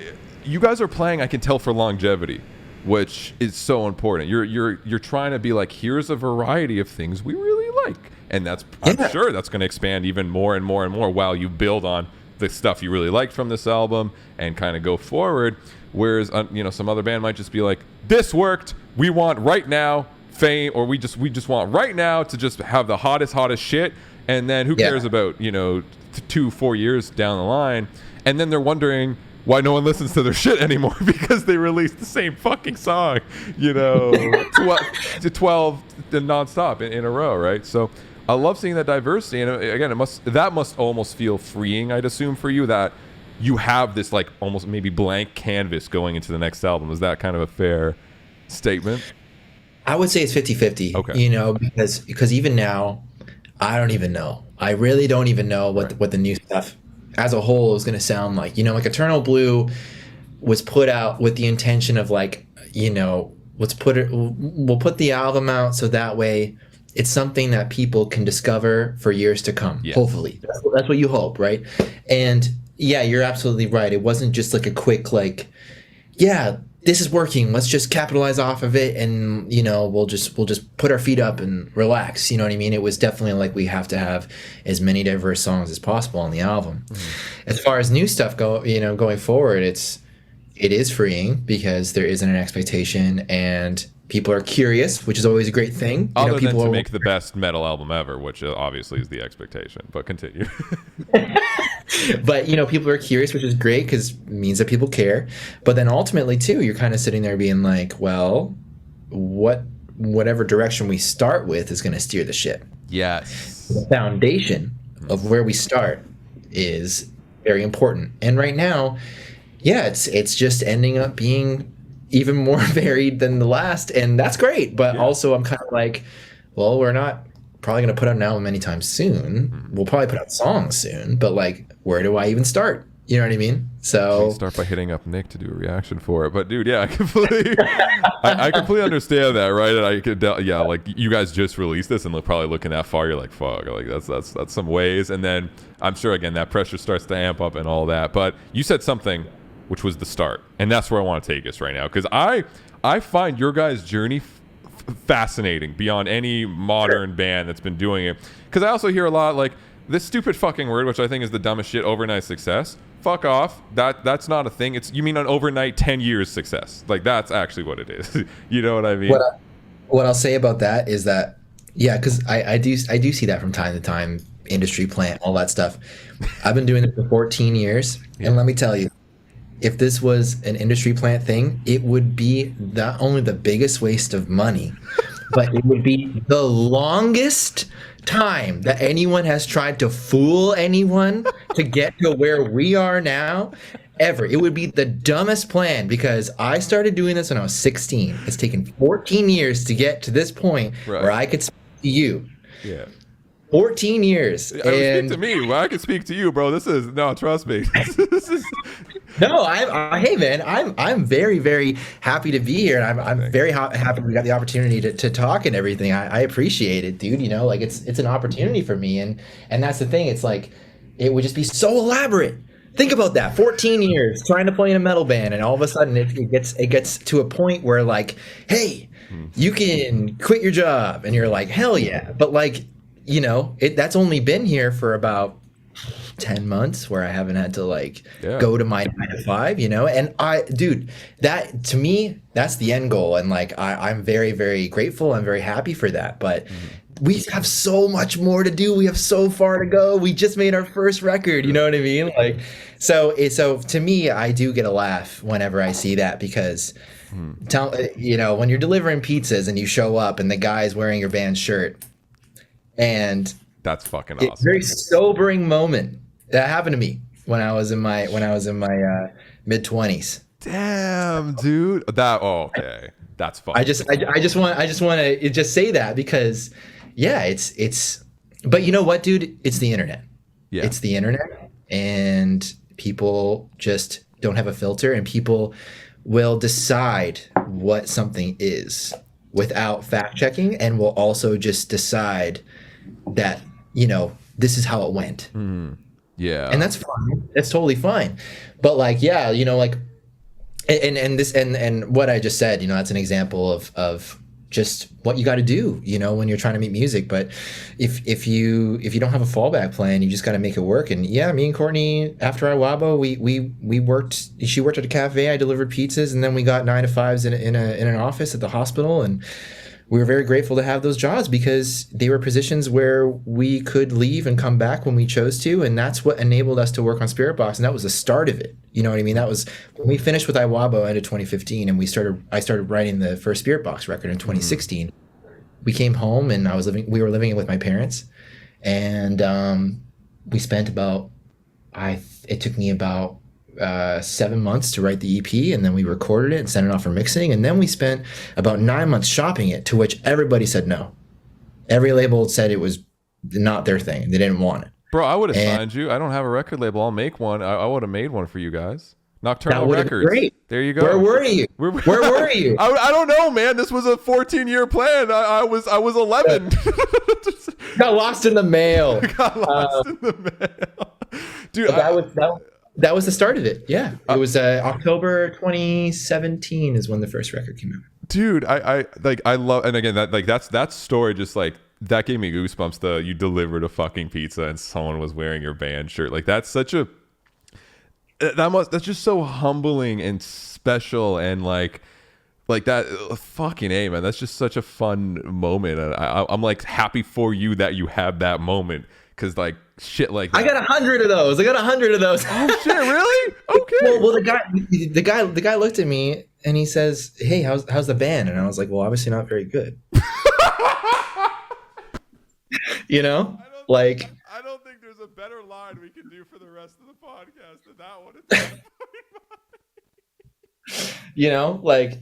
you guys are playing, I can tell, for longevity, which is so important. You're trying to be like, here's a variety of things we really like, and that's I'm sure that's going to expand even more and more and more while you build on the stuff you really liked from this album and kind of go forward. Whereas you know, some other band might just be like, this worked, we want right now fame, or we just want right now to just have the hottest shit, and then who cares about, you know, 2-4 years down the line, and then they're wondering why no one listens to their shit anymore because they released the same fucking song, you know, 12 nonstop in a row, right? So I love seeing that diversity, and again, that must almost feel freeing, I'd assume, for you, that you have this like almost maybe blank canvas going into the next album. Is that kind of a fair statement? I would say it's 50-50. Okay. You know, because even now, I don't even know. I really don't even know what the new stuff as a whole is going to sound like. You know, like Eternal Blue was put out with the intention of like, you know, we'll put the album out so that way it's something that people can discover for years to come. Yeah. Hopefully, that's what you hope, right? And yeah, you're absolutely right. It wasn't just like a quick like, yeah, this is working, let's just capitalize off of it, and you know, we'll just put our feet up and relax. You know what I mean? It was definitely like, we have to have as many diverse songs as possible on the album. Mm-hmm. As far as new stuff going forward, it is freeing because there isn't an expectation and people are curious, which is always a great thing. Other than to make the best metal album ever, which obviously is the expectation. But continue. But, you know, people are curious, which is great because it means that people care. But then ultimately, too, you're kind of sitting there being like, well, whatever direction we start with is going to steer the ship. Yes. The foundation of where we start is very important. And right now, yeah, it's just ending up being even more varied than the last, and that's great. But also, I'm kind of like, well, we're not probably going to put out an album anytime soon. We'll probably put out songs soon, but like, where do I even start? You know what I mean? So start by hitting up Nick to do a reaction for it. But dude, yeah, I completely understand that, right? And I could, like, you guys just released this, and probably looking that far, you're like, fuck, like that's some ways. And then I'm sure again that pressure starts to amp up and all that. But you said something, which was the start, and that's where I want to take us right now, because I find your guys' journey fascinating beyond any modern band that's been doing it. Because I also hear a lot like, this stupid fucking word, which I think is the dumbest shit, overnight success. Fuck off. That's not a thing. You mean an overnight 10 years success. Like, that's actually what it is. You know what I mean? What I'll say about that is that, yeah, because I do see that from time to time, industry plant, all that stuff. I've been doing it for 14 years, and let me tell you, if this was an industry plant thing, it would be not only the biggest waste of money, but it would be the longest time that anyone has tried to fool anyone to get to where we are now ever. It would be the dumbest plan, because I started doing this when I was 16. It's taken 14 years to get to this point where I could speak to you. Yeah. 14 years. I mean, speak to me. Well, I can speak to you, bro. Trust me. This is... No, hey man, I'm very, very happy to be here, and I'm very happy we got the opportunity to talk and everything. I appreciate it, dude. You know, like it's an opportunity for me, and that's the thing. It's like it would just be so elaborate. Think about that. 14 years trying to play in a metal band, and all of a sudden it gets to a point where, like, hey, you can quit your job, and you're like, hell yeah. But, like, you know, that's only been here for about 10 months where I haven't had to, like, go to my 9 to 5, you know. And dude, that to me, that's the end goal, and like I'm very, very grateful. I'm very happy for that. But we have so much more to do. We have so far to go. We just made our first record, you know what I mean? Like, so to me, I do get a laugh whenever I see that, because you know, when you're delivering pizzas and you show up and the guy's wearing your band's shirt, and that's fucking awesome. It's a very sobering moment. That happened to me when I was in my mid-20s. Damn, dude. Okay. That's fun. I just want to just say that, because yeah, it's but you know what, dude? It's the internet. Yeah. It's the internet, and people just don't have a filter, and people will decide what something is without fact checking, and will also just decide that, you know, this is how it went. Yeah. And that's fine. It's totally fine. But, like, yeah, you know, like, and what I just said, you know, that's an example of just what you got to do, you know, when you're trying to make music. But if you don't have a fallback plan, you just got to make it work. And yeah, me and Courtney, after Iwabo, we worked. She worked at a cafe. I delivered pizzas, and then we got 9 to 5s in an office at the hospital. And we were very grateful to have those jobs, because they were positions where we could leave and come back when we chose to. And that's what enabled us to work on Spiritbox. And that was the start of it. You know what I mean? That was when we finished with Iwabo end of 2015, and I started writing the first Spiritbox record in 2016. We came home, and we were living with my parents, and we spent it took me about 7 months to write the EP, and then we recorded it and sent it off for mixing, and then we spent about 9 months shopping it, to which everybody said no. Every label said it was not their thing. They didn't want it. Bro, I would have signed you. I don't have a record label. I'll make one. I would have made one for you guys. Nocturnal Records. Great. There you go. Where were you? Where were you? I don't know, man. This was a 14-year plan. I was 11. Got lost in the mail. Dude, that was the start of it. Yeah, it was October 2017 is when the first record came out. Dude, I love, and again, that story, just like, that gave me goosebumps. You delivered a fucking pizza and someone was wearing your band shirt. Like, that's just so humbling and special, and like that, fucking A, man. That's just such a fun moment. And I'm like happy for you that you have that moment, because like shit like that. I got 100 of those. Oh shit, really? Okay. Well, the guy looked at me and he says, "Hey, how's the band?" And I was like, "Well, obviously not very good." You know, like, I don't think there's a better line we can do for the rest of the podcast than that one. You know, like,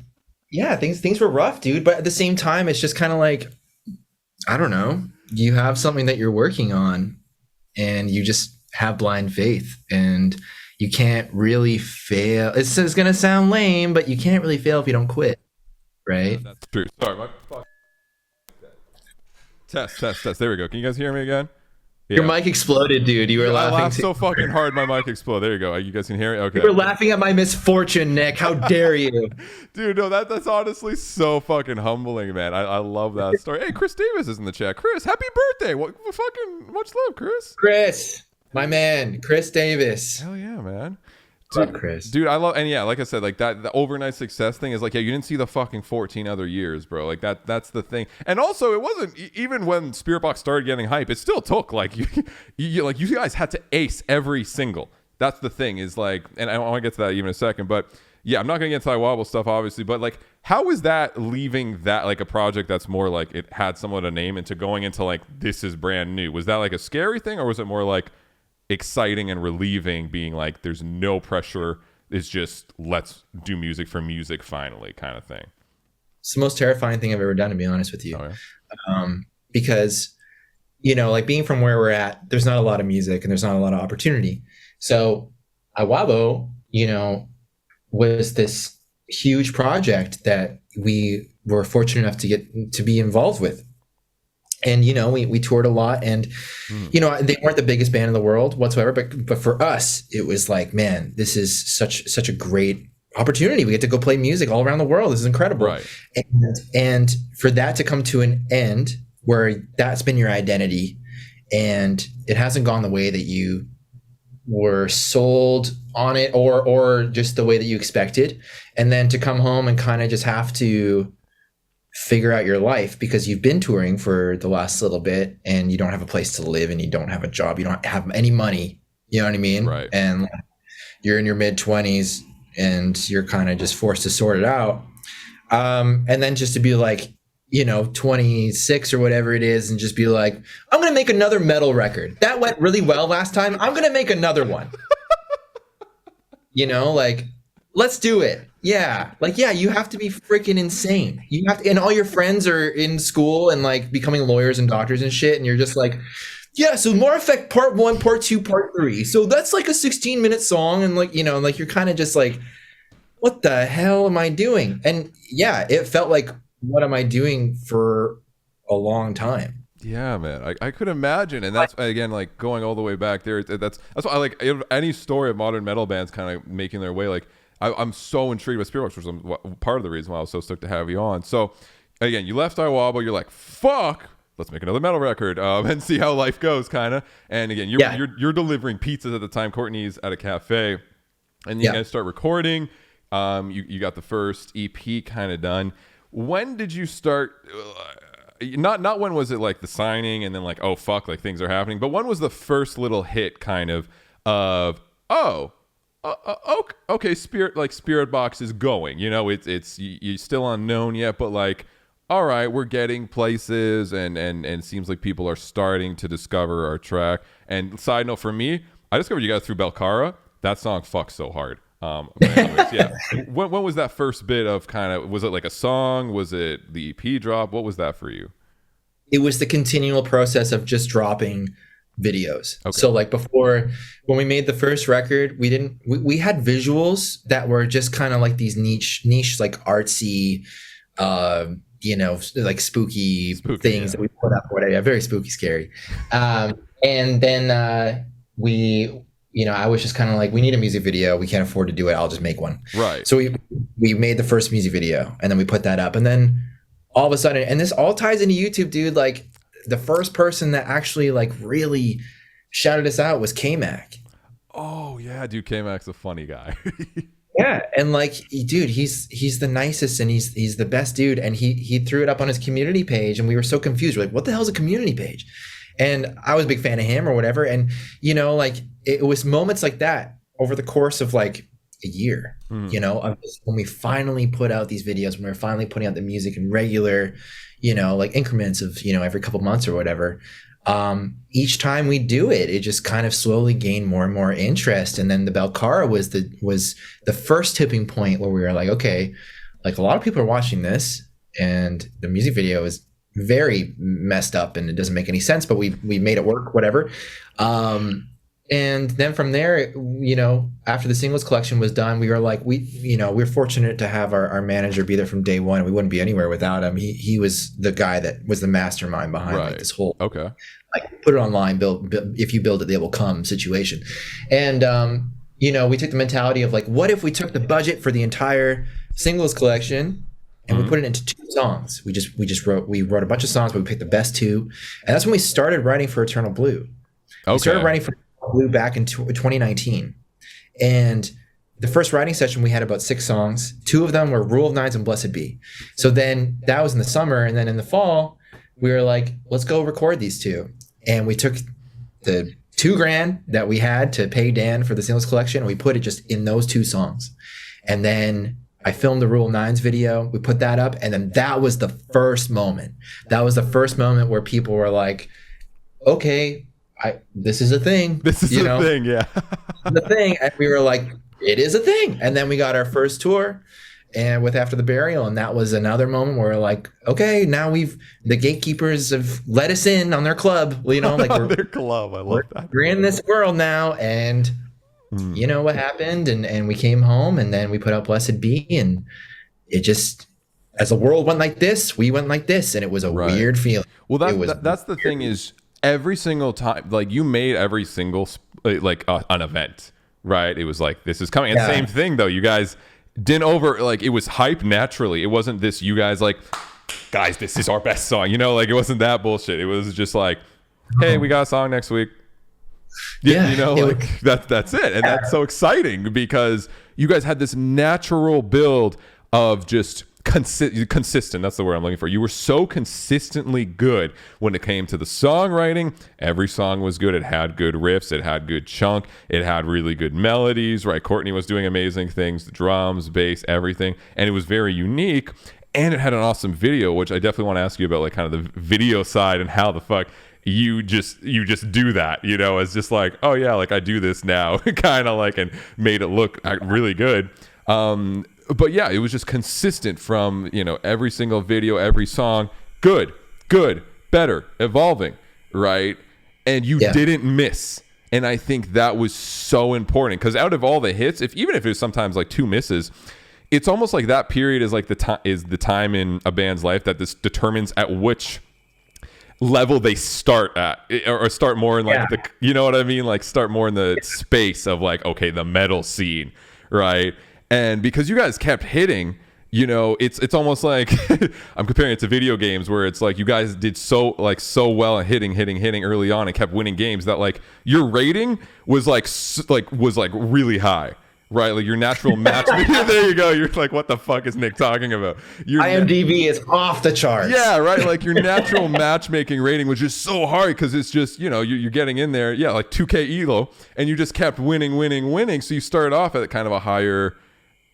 yeah, things were rough, dude. But at the same time, it's just kind of like, I don't know. You have something that you're working on, and you just have blind faith, and you can't really fail. It's going to sound lame, but you can't really fail if you don't quit, right? That's true. Sorry, my fuck. Test. There we go. Can you guys hear me again? Your Yeah. mic exploded, dude. You were I laughing laughed so fucking hard, my mic exploded. There you go. You guys can hear it? Okay. You were laughing at my misfortune, Nick. How dare you? Dude, no, that's honestly so fucking humbling, man. I love that story. Hey, Chris Davis is in the chat. Chris, happy birthday. What fucking much love, Chris. Chris, my man, Chris Davis. Hell yeah, man. Love Chris. Dude, I love, and yeah, like I said, like that, the overnight success thing is like, yeah, you didn't see the fucking 14 other years, bro. Like that's the thing. And also, it wasn't even when Spiritbox started getting hype, it still took like you guys had to ace every single. That's the thing is like, and I want to get to that even in a second, but yeah, I'm not gonna get into that wobble stuff, obviously, but like, how is that leaving that like a project that's more like it had somewhat a name into going into like this is brand new? Was that like a scary thing, or was it more like exciting and relieving, being like there's no pressure, it's just let's do music for music finally kind of thing? It's the most terrifying thing I've ever done, to be honest with you. Oh, yeah. Because like being from where we're at, there's not a lot of music and there's not a lot of opportunity. So Iwabo, was this huge project that we were fortunate enough to get to be involved with. And we toured a lot, and they weren't the biggest band in the world whatsoever, but for us it was like, man, this is such a great opportunity. We get to go play music all around the world. This is incredible. Right. And for that to come to an end where that's been your identity and it hasn't gone the way that you were sold on it or just the way that you expected, and then to come home and kind of just have to figure out your life because you've been touring for the last little bit and you don't have a place to live and you don't have a job, you don't have any money, you know what I mean? Right. And you're in your mid-20s and you're kind of just forced to sort it out. And then just to be like, 26 or whatever it is, and just be like, I'm going to make another metal record. That went really well last time. I'm going to make another one. Like, let's do it. Yeah. Like, yeah, you have to be freaking insane. You have to, and all your friends are in school and like becoming lawyers and doctors and shit. And you're just like, yeah, so More Effect part 1, part 2, part 3. So that's like a 16-minute song. And like, like you're kind of just like, what the hell am I doing? And yeah, it felt like, what am I doing for a long time? Yeah, man, I could imagine. And that's, again, like going all the way back there. That's why I like any story of modern metal bands kind of making their way. Like I'm so intrigued with Spiritbox, which is part of the reason why I was so stoked to have you on. So again, you left Iwabo, you're like, fuck, let's make another metal record and see how life goes, kind of. And again, you're delivering pizzas at the time. Courtney's at a cafe, and you guys start recording. You got the first EP kind of done. When did you start? Not when was it like the signing and then like, oh fuck, like things are happening, but when was the first little hit kind of okay, Spiritbox is going, it's you still unknown yet, but like, all right, we're getting places, and it seems like people are starting to discover our track. And side note for me, I discovered you guys through Belcarra. That song fucks so hard. But anyways, yeah. When was that first bit of kind of, was it like a song? Was it the EP drop? What was that for you? It was the continual process of just dropping videos. Okay. So like before, when we made the first record, we had visuals that were just kind of like these niche, like artsy, like spooky things that we put up, whatever. Yeah, very spooky, scary. And then I was just kind of like, we need a music video. We can't afford to do it. I'll just make one. Right. So we made the first music video, and then we put that up, and then all of a sudden, and this all ties into YouTube, dude. Like the first person that actually like really shouted us out was K-Mac. Oh yeah, dude, K-Mac's a funny guy. Yeah, and like, dude, he's the nicest, and he's the best dude, and he threw it up on his community page, and we were so confused. We're like, what the hell's a community page? And I was a big fan of him or whatever, and like it was moments like that over the course of like a year, of when we finally put out these videos, when we were finally putting out the music in regular, like increments of every couple months or whatever. Each time we do it, it just kind of slowly gained more and more interest. And then the Belcarra was the first tipping point where we were like, okay, like a lot of people are watching this, and the music video is very messed up and it doesn't make any sense, but we made it work, whatever. And then from there, after the singles collection was done, we were like, we're fortunate to have our manager be there from day one. We wouldn't be anywhere without him. He was the guy that was the mastermind behind like this whole like put it online, build if you build it, they will come situation. And we took the mentality of like, what if we took the budget for the entire singles collection and we put it into 2 songs? We wrote a bunch of songs, but we picked the best 2, and that's when we started writing for Eternal Blue. We started writing for Eternal Blue back in 2019, and the first writing session we had about 6 songs. 2 of them were Rule of Nines and Blessed Be. So then that was in the summer, and then in the fall we were like, let's go record these 2, and we took the $2,000 that we had to pay Dan for the singles collection, and we put it just in those 2 songs. And then I filmed the Rule of Nines video. We put that up, and then that was the first moment. That was the first moment where people were like, okay, this is a thing. This is a thing, yeah. The thing. And we were like, it is a thing. And then we got our first tour and with After the Burial, and that was another moment where we're like, okay, now the gatekeepers have let us in on their club. Like their club. I love that. We're in this world now, and you know what happened, and we came home, and then we put out Blessed Be, and it just, as the world went like this, we went like this, and it was a weird feeling. Well, that's the thing is, every single time, like, you made every single an event, right? It was like, this is coming. And same thing though, you guys didn't it was hype naturally. It wasn't this, you guys like, guys, this is our best song, like, it wasn't that bullshit. It was just like, hey, we got a song next week. That's it. And that's so exciting because you guys had this natural build of just consistent. That's the word I'm looking for. You were so consistently good when it came to the songwriting. Every song was good. It had good riffs. It had good chunk. It had really good melodies, right? Courtney was doing amazing things, the drums, bass, everything. And it was very unique. And it had an awesome video, which I definitely want to ask you about, like, kind of the video side and how the fuck you just do that, it's just like, oh yeah, like, I do this now, kind of like, and made it look really good. But yeah, it was just consistent from, every single video, every song, good, better, evolving, right? And you didn't miss. And I think that was so important, because out of all the hits, even if it was sometimes like 2 misses, it's almost like that period is like the time in a band's life that this determines at which level they start at, or start more in like the, you know what I mean? Like, start more in the space of like, okay, the metal scene, right? And because you guys kept hitting, it's almost like I'm comparing it to video games, where it's like you guys did so well at hitting early on and kept winning games that like your rating was like really high, right? Like your natural match. There you go. You're like, what the fuck is Nick talking about? Your IMDb is off the charts. Yeah, right. Like your natural matchmaking rating was just so hard because it's just, you're getting in there, like 2K ELO, and you just kept winning. So you started off at kind of a higher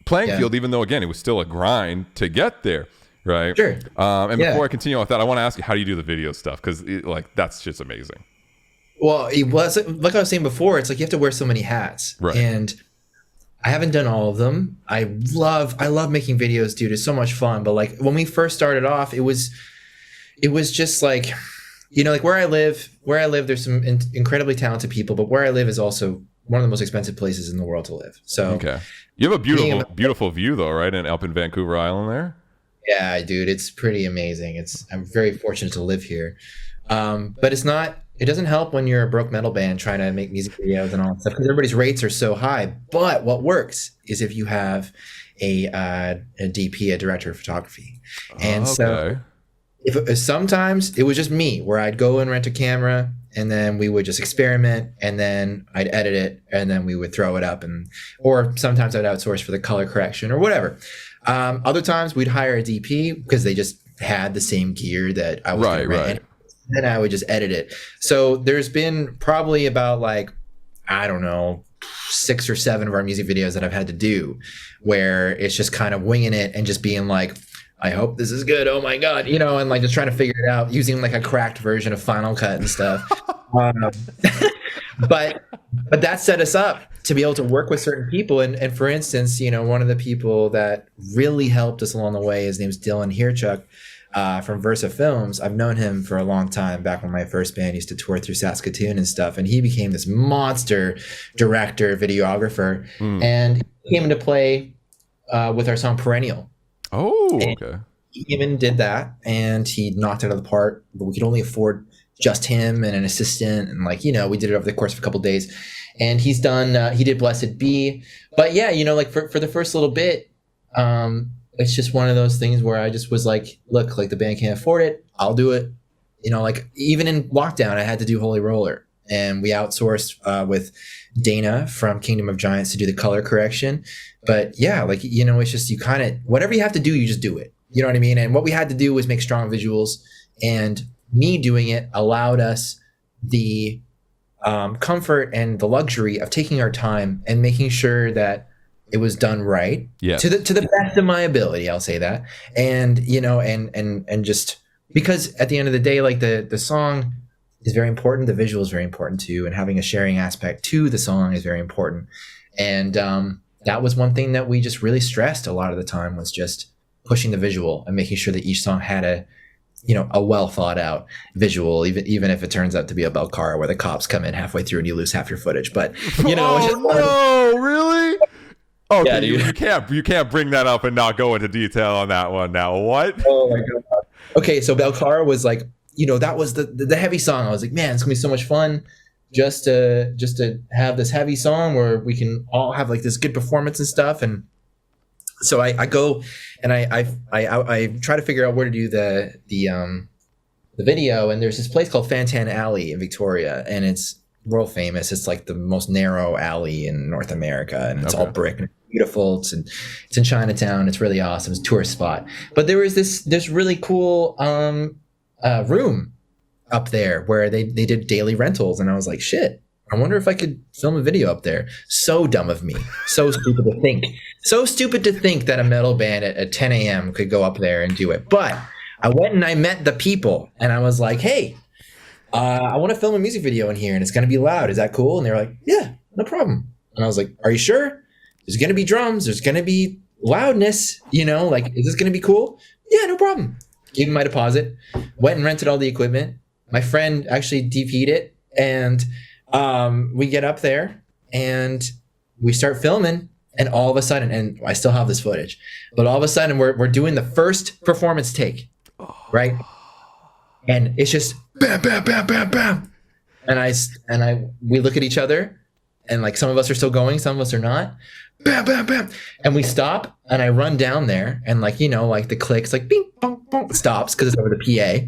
playing field, even though, again, it was still a grind to get there, right? Sure. And before I continue with that, I want to ask you, how do you do the video stuff? Because that's just amazing. Well, it was like I was saying before, it's like you have to wear so many hats, right? And I haven't done all of them. I love making videos, dude. It's so much fun. But like when we first started off, it was just like, like where I live, there's some incredibly talented people, but where I live is also one of the most expensive places in the world to live. So okay, you have a beautiful view though, right? And up in Vancouver Island there. Yeah, dude, it's pretty amazing. I'm very fortunate to live here, but it doesn't help when you're a broke metal band trying to make music videos and all that stuff, because everybody's rates are so high. But what works is if you have a DP, a director of photography, and so if sometimes it was just me, where I'd go and rent a camera, and then we would just experiment, and then I'd edit it, and then we would throw it up, or sometimes I'd outsource for the color correction or whatever. Other times we'd hire a DP because they just had the same gear that I was going to rent. Right. And then I would just edit it. So there's been probably about like, I don't know, 6 or 7 of our music videos that I've had to do where it's just kind of winging it and just being like, I hope this is good. Oh my God. And like just trying to figure it out using like a cracked version of Final Cut and stuff. But that set us up to be able to work with certain people. And for instance, one of the people that really helped us along the way, his name's Dylan Hirchuk, from Versa Films. I've known him for a long time, back when my first band used to tour through Saskatoon and stuff. And he became this monster director, videographer. And he came into play with our song Perennial. Oh, okay. He even did that, and he knocked it out of the park, but we could only afford just him and an assistant, and like, we did it over the course of a couple of days. And he did Blessed Be. But yeah, like for the first little bit, it's just one of those things where I just was like, look, like the band can't afford it, I'll do it. Like even in lockdown, I had to do Holy Roller, and we outsourced with Dana from Kingdom of Giants to do the color correction. But yeah, like, it's just, you kind of, whatever you have to do, you just do it. You know what I mean? And what we had to do was make strong visuals, and me doing it allowed us the comfort and the luxury of taking our time and making sure that it was done right, to the best of my ability. I'll say that. And, and just because at the end of the day, like the song is very important. The visual is very important too. And having a sharing aspect to the song is very important. And that was one thing that we just really stressed a lot of the time, was just pushing the visual and making sure that each song had a well thought out visual, even if it turns out to be a Belcarra where the cops come in halfway through and you lose half your footage. But really? Oh, yeah, you can't bring that up and not go into detail on that one now. What? Oh my god. Okay, so Belcarra was like, that was the heavy song. I was like, man, it's gonna be so much fun just to have this heavy song where we can all have like this good performance and stuff. And so I go and I try to figure out where to do the video, and there's this place called Fantan Alley in Victoria, and it's world famous. It's like the most narrow alley in North America, and it's all brick and beautiful. It's in Chinatown. It's really awesome. It's a tourist spot. But there was this really cool room up there where they did daily rentals, and I was like, shit, I wonder if I could film a video up there. So dumb of me. So stupid to think. So stupid to think that a metal band at 10 a.m. could go up there and do it. But I went and I met the people, and I was like, hey, I want to film a music video in here, and it's going to be loud. Is that cool? And they were like, yeah, no problem. And I was like, are you sure? There's going to be drums. There's going to be loudness. Like, is this going to be cool? Yeah, no problem. Gave him my deposit. Went and rented all the equipment. My friend actually DP'd it, and we get up there and we start filming, and all of a sudden, and I still have this footage, but all of a sudden we're doing the first performance take, right? And it's just bam, bam, bam, bam, bam. And we look at each other, and like some of us are still going, some of us are not. Bam, bam, bam. And we stop, and I run down there, and like, like the clicks, like bing, bong, bong, stops because it's over the PA.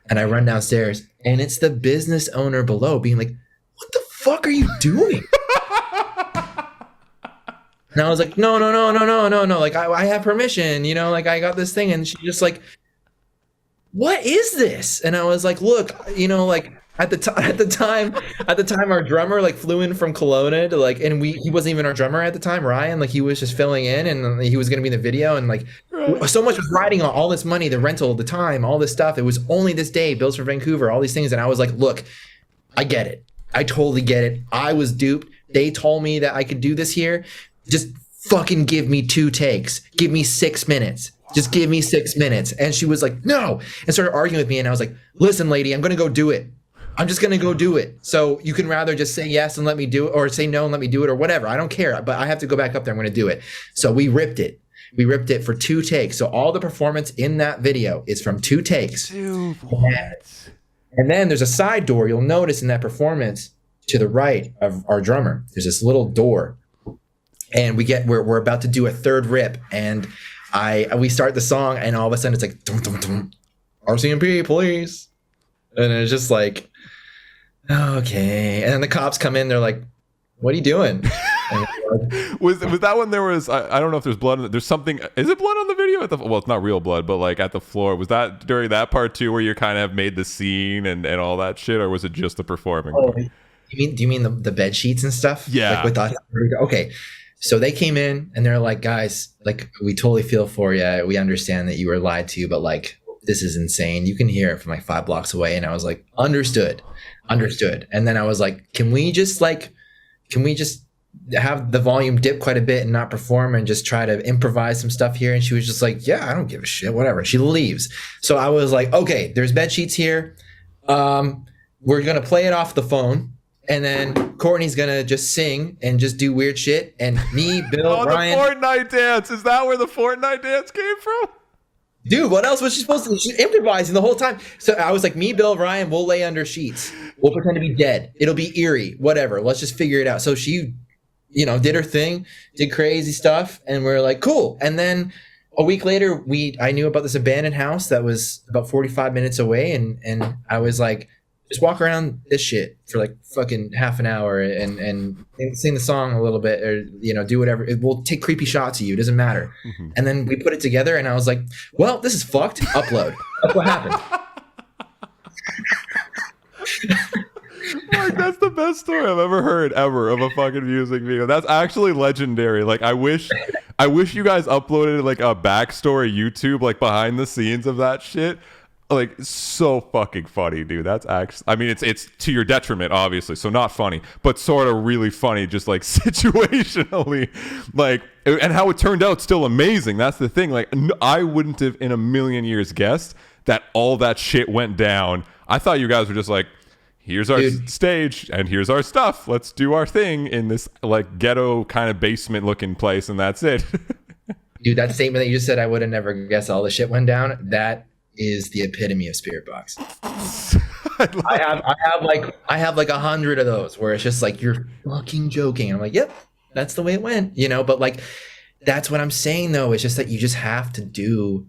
And I run downstairs, and it's the business owner below being like, what the fuck are you doing? And I was like, no. Like, I have permission, like I got this thing. And she just like, what is this? And I was like, look, like at the time, our drummer like flew in from Kelowna to like, and he wasn't even our drummer at the time, Ryan. Like, he was just filling in, and he was going to be in the video, and like so much was riding on all this money, the rental, the time, all this stuff. It was only this day, bills for Vancouver, all these things. And I was like, look, I get it. I totally get it. I was duped. They told me that I could do this here. Just fucking give me 2 takes. Give me 6 minutes. Just give me 6 minutes. And she was like, no, and started arguing with me. And I was like, listen, lady, I'm going to go do it. I'm just going to go do it. So you can rather just say yes and let me do it, or say no and let me do it, or whatever. I don't care, but I have to go back up there. I'm going to do it. So we ripped it. We ripped it for 2 takes. So all the performance in that video is from 2 takes. Dude, what? And then there's a side door. You'll notice in that performance to the right of our drummer, there's this little door, and we're about to do a third rip, and we start the song, and all of a sudden it's like, dum, dum, dum, RCMP, please. And it's just like, okay. And then the cops come in. They're like, what are you doing? was that when there was, I don't know if there's blood. There's something. Is it blood on the video? Well, it's not real blood, but like at the floor. Was that during that part too, where you kind of made the scene and all that shit, or was it just the performing part? Do you mean the bed sheets and stuff? Yeah. Like with us? Okay. So they came in and they're like, guys, like, we totally feel for you. We understand that you were lied to, but like, this is insane. You can hear it from like 5 blocks away. And I was like, understood. And then I was like, can we just have the volume dip quite a bit and not perform and just try to improvise some stuff here? And she was just like, yeah, I don't give a shit, whatever. She leaves. So I was like, okay, there's bed sheets here. We're going to play it off the phone. And then Courtney's going to just sing and just do weird shit. And me, Bill, Ryan. The Fortnite dance. Is that where the Fortnite dance came from? Dude, what else was she supposed to do? She's improvising the whole time. So I was like, me, Bill, Ryan, we'll lay under sheets. We'll pretend to be dead. It'll be eerie, whatever. Let's just figure it out. So she, did her thing, did crazy stuff, and we're like, cool. And then a week later, I knew about this abandoned house that was about 45 minutes away, and I was like, just walk around this shit for like fucking half an hour and sing the song a little bit, or do whatever. We'll take creepy shots of you. It doesn't matter. Mm-hmm. And then we put it together, and I was like, well, this is fucked. Upload. That's what happened. Like, that's the best story I've ever heard of a fucking music video. That's actually legendary. Like, I wish you guys uploaded like a backstory YouTube, like behind the scenes of that shit. Like, so fucking funny, dude. That's actually, I mean, it's to your detriment, obviously, so not funny, but sort of really funny, just like situationally, like, and how it turned out still amazing. That's the thing. Like, I wouldn't have in a million years guessed that all that shit went down. I thought you guys were just like, here's our stage and here's our stuff. Let's do our thing in this like ghetto kind of basement looking place, and that's it. Dude, that statement that you just said, I would have never guessed all the shit went down. That is the epitome of Spiritbox. I have like 100 of those where it's just like, you're fucking joking. I'm like, yep, that's the way it went, But like, that's what I'm saying though. It's just that you just have to do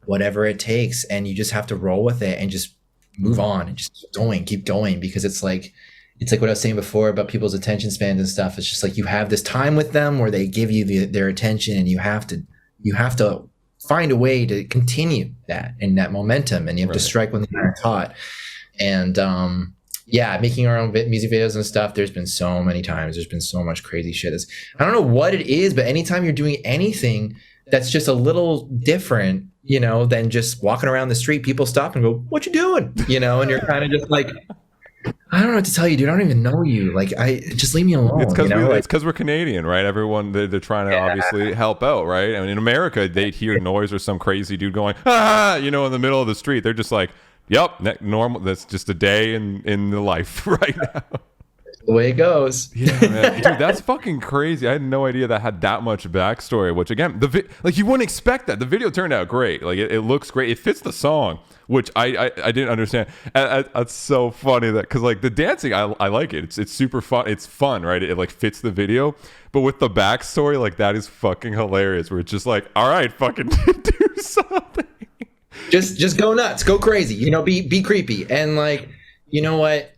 whatever it takes, and you just have to roll with it and just move on and just keep going, because it's like what I was saying before about people's attention spans and stuff. It's just like, you have this time with them where they give you their attention, and you have to find a way to continue that and that momentum, and you have to strike when the iron's hot. And making our own music videos and stuff, there's been so many times, there's been so much crazy shit. I don't know what it is, but anytime you're doing anything that's just a little different, than just walking around the street, people stop and go, what you doing? And you're kind of just like, I don't know what to tell you, dude. I don't even know you. Like, just leave me alone. It's because we're Canadian, right? Everyone, they're trying to obviously help out, right? I mean, in America, they'd hear noise or some crazy dude going, in the middle of the street. They're just like, yep, normal. That's just a day in the life right now. The way it goes. Yeah, man. Dude, that's fucking crazy. I had no idea that had that much backstory, which again, you wouldn't expect that. The video turned out great. Like, it looks great. It fits the song, which I didn't understand. That's so funny that, because like the dancing, I like it. It's super fun. It's fun, right? It like fits the video, but with the backstory, like, that is fucking hilarious, where it's just like, all right, fucking do something. Just go nuts, go crazy, be creepy. And like, you know what?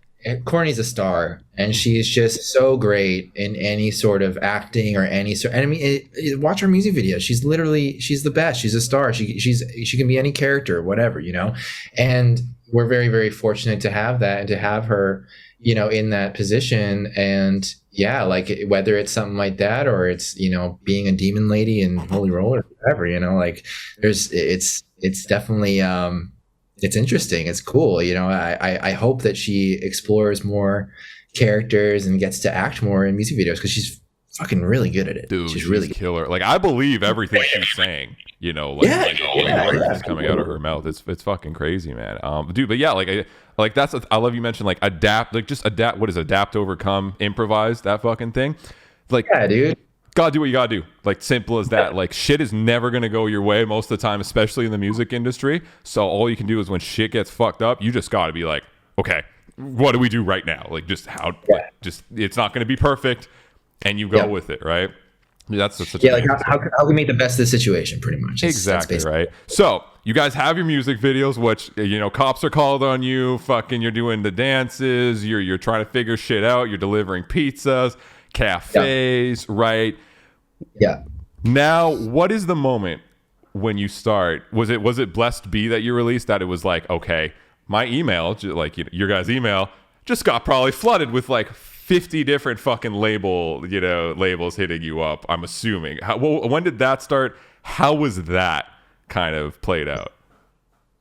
Courtney's a star, and she's just so great in any sort of acting or any sort. And I mean, watch her music videos. She's the best. She's a star. She can be any character, whatever, And we're very, very fortunate to have that, and to have her, in that position. And yeah, like, whether it's something like that, or it's, being a demon lady in Holy Roller, whatever, like, it's definitely, it's interesting. It's cool. I hope that she explores more characters and gets to act more in music videos, because she's fucking really good at it. Dude, she's really killer. Like, I believe everything she's saying, words coming out of her mouth. It's fucking crazy, man. Dude, but yeah, like that's, I love you mentioned like adapt, like just adapt. What is adapt, overcome, improvise, that fucking thing. Like, yeah, dude. Gotta do what you gotta do. Like, simple as that. Like, shit is never gonna go your way most of the time, especially in the music industry. So all you can do is, when shit gets fucked up, you just gotta be like, okay, what do we do right now? Like, it's not gonna be perfect, and you go with it, right? That's such like how can we make the best of the situation, pretty much. Exactly, right? So you guys have your music videos, which, cops are called on you, fucking, you're doing the dances, you're trying to figure shit out, you're delivering pizzas, cafes, right? Yeah. Now, what is the moment when you start? Was it Blessed Be that you released, that it was like, okay, my email, like, your guys' email, just got probably flooded with like 50 different fucking labels hitting you up, I'm assuming. When did that start? How was that kind of played out?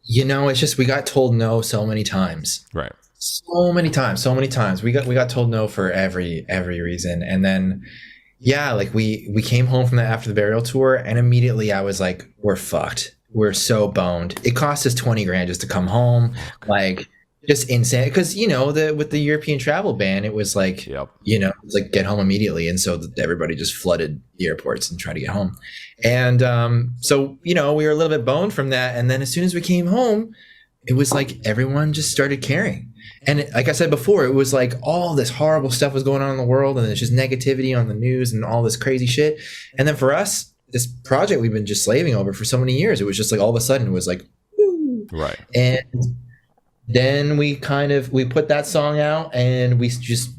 It's just, we got told no so many times. Right. So many times. We got told no for every reason. And then, yeah, like we came home from that after the burial tour, and immediately I was like, we're fucked. We're so boned. It cost us 20 grand just to come home. Like, just insane because with the European travel ban, it was like Yep. it's like get home immediately, and so everybody just flooded the airports and tried to get home, and so we were a little bit boned from that, and then as soon as we came home, it was like everyone just started caring, and like I said before, it was like all this horrible stuff was going on in the world, and it's just negativity on the news and all this crazy shit, and then for us, this project we've been just slaving over for so many years, it was just like all of a sudden it was like, woo. Right. And then we put that song out and we just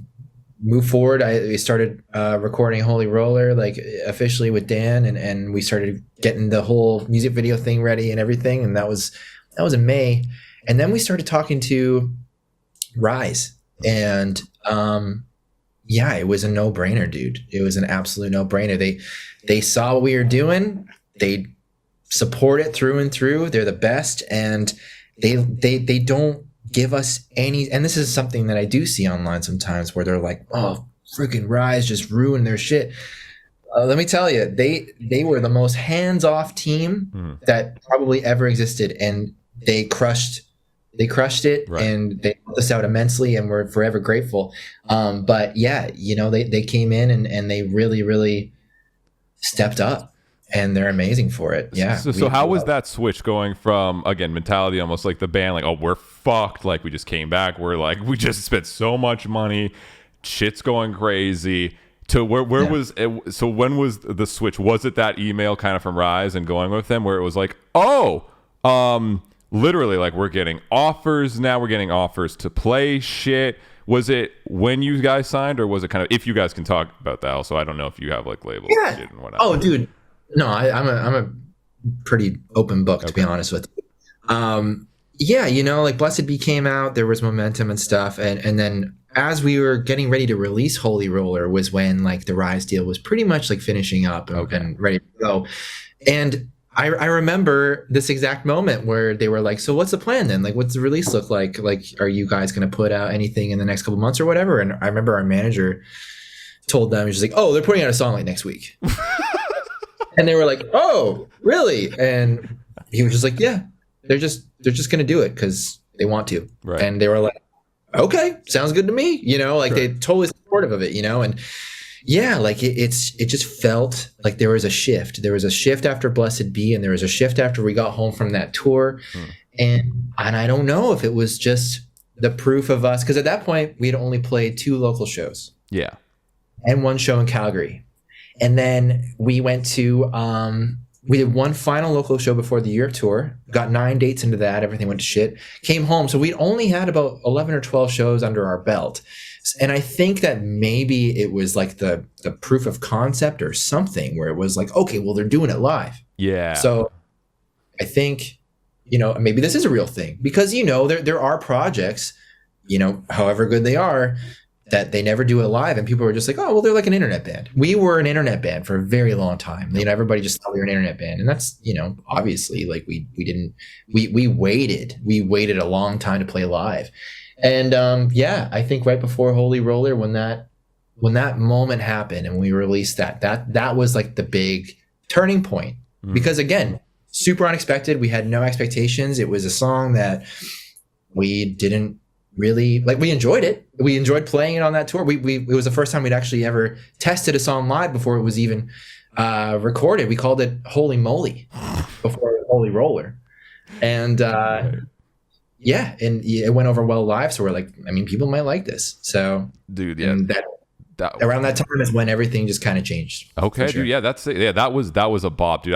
moved forward. We started recording Holy Roller like officially with Dan, and we started getting the whole music video thing ready and everything, and that was in May. And then we started talking to Rise, and it was a no-brainer, dude. It was an absolute no-brainer. They saw what we were doing. They support it through and through. They're the best, and they don't give us any, and this is something that I do see online sometimes where they're like, oh, freaking Rise just ruined their shit. Let me tell you, they were the most hands-off team that probably ever existed, and they crushed it, right. And they helped us out immensely, and we're forever grateful. But yeah, they came in and they really, really stepped up. And they're amazing for it. Yeah. So how was that switch going from, again, mentality almost like the band, like, oh, we're fucked, like we just came back, we're like, we just spent so much money, shit's going crazy, to where was it? So when was the switch? Was it that email kind of from Rise and going with them where it was like, literally like we're getting offers now, we're getting offers to play shit? Was it when you guys signed, or was it kind of, if you guys can talk about that also? I don't know if you have like labels and whatnot. Oh, dude. No, I'm a pretty open book, to be honest with you. Like Blessed Be came out, there was momentum and stuff, and then as we were getting ready to release Holy Roller was when like the Rise deal was pretty much like finishing up and ready to go. And I remember this exact moment where they were like, so what's the plan then? Like, what's the release look like? Like, are you guys going to put out anything in the next couple months or whatever? And I remember our manager told them, he's just like, oh, they're putting out a song like next week. And they were like, "Oh, really?" And he was just like, "Yeah, they're just going to do it because they want to." Right. And they were like, "Okay, sounds good to me." Like they totally supportive of it. And yeah, like it just felt like there was a shift. There was a shift after Blessed Be, and there was a shift after we got home from that tour. And I don't know if it was just the proof of us, because at that point we had only played 2 local shows. Yeah. And 1 show in Calgary. And then we went to, we did 1 final local show before the Europe tour, got 9 dates into that, everything went to shit, came home. So we only had about 11 or 12 shows under our belt. And I think that maybe it was like the proof of concept or something where it was like, okay, well, they're doing it live. Yeah. So I think, maybe this is a real thing because, there are projects, however good they are, that they never do it live, and people were just like, oh, well, they're like an internet band. We were an internet band for a very long time. Everybody just thought we were an internet band, and that's, obviously, like we waited a long time to play live, and I think right before Holy Roller, when that moment happened and we released that was like the big turning point, because again, super unexpected. We had no expectations. It was a song that we didn't really like. We enjoyed it. We enjoyed playing it on that tour. It was the first time we'd actually ever tested a song live before it was even recorded. We called it Holy Moly before Holy Roller, and and it went over well live. So we're like, people might like this. So dude, yeah, that around that time is when everything just kind of changed. Okay, sure. Dude, yeah, that was a bop, dude.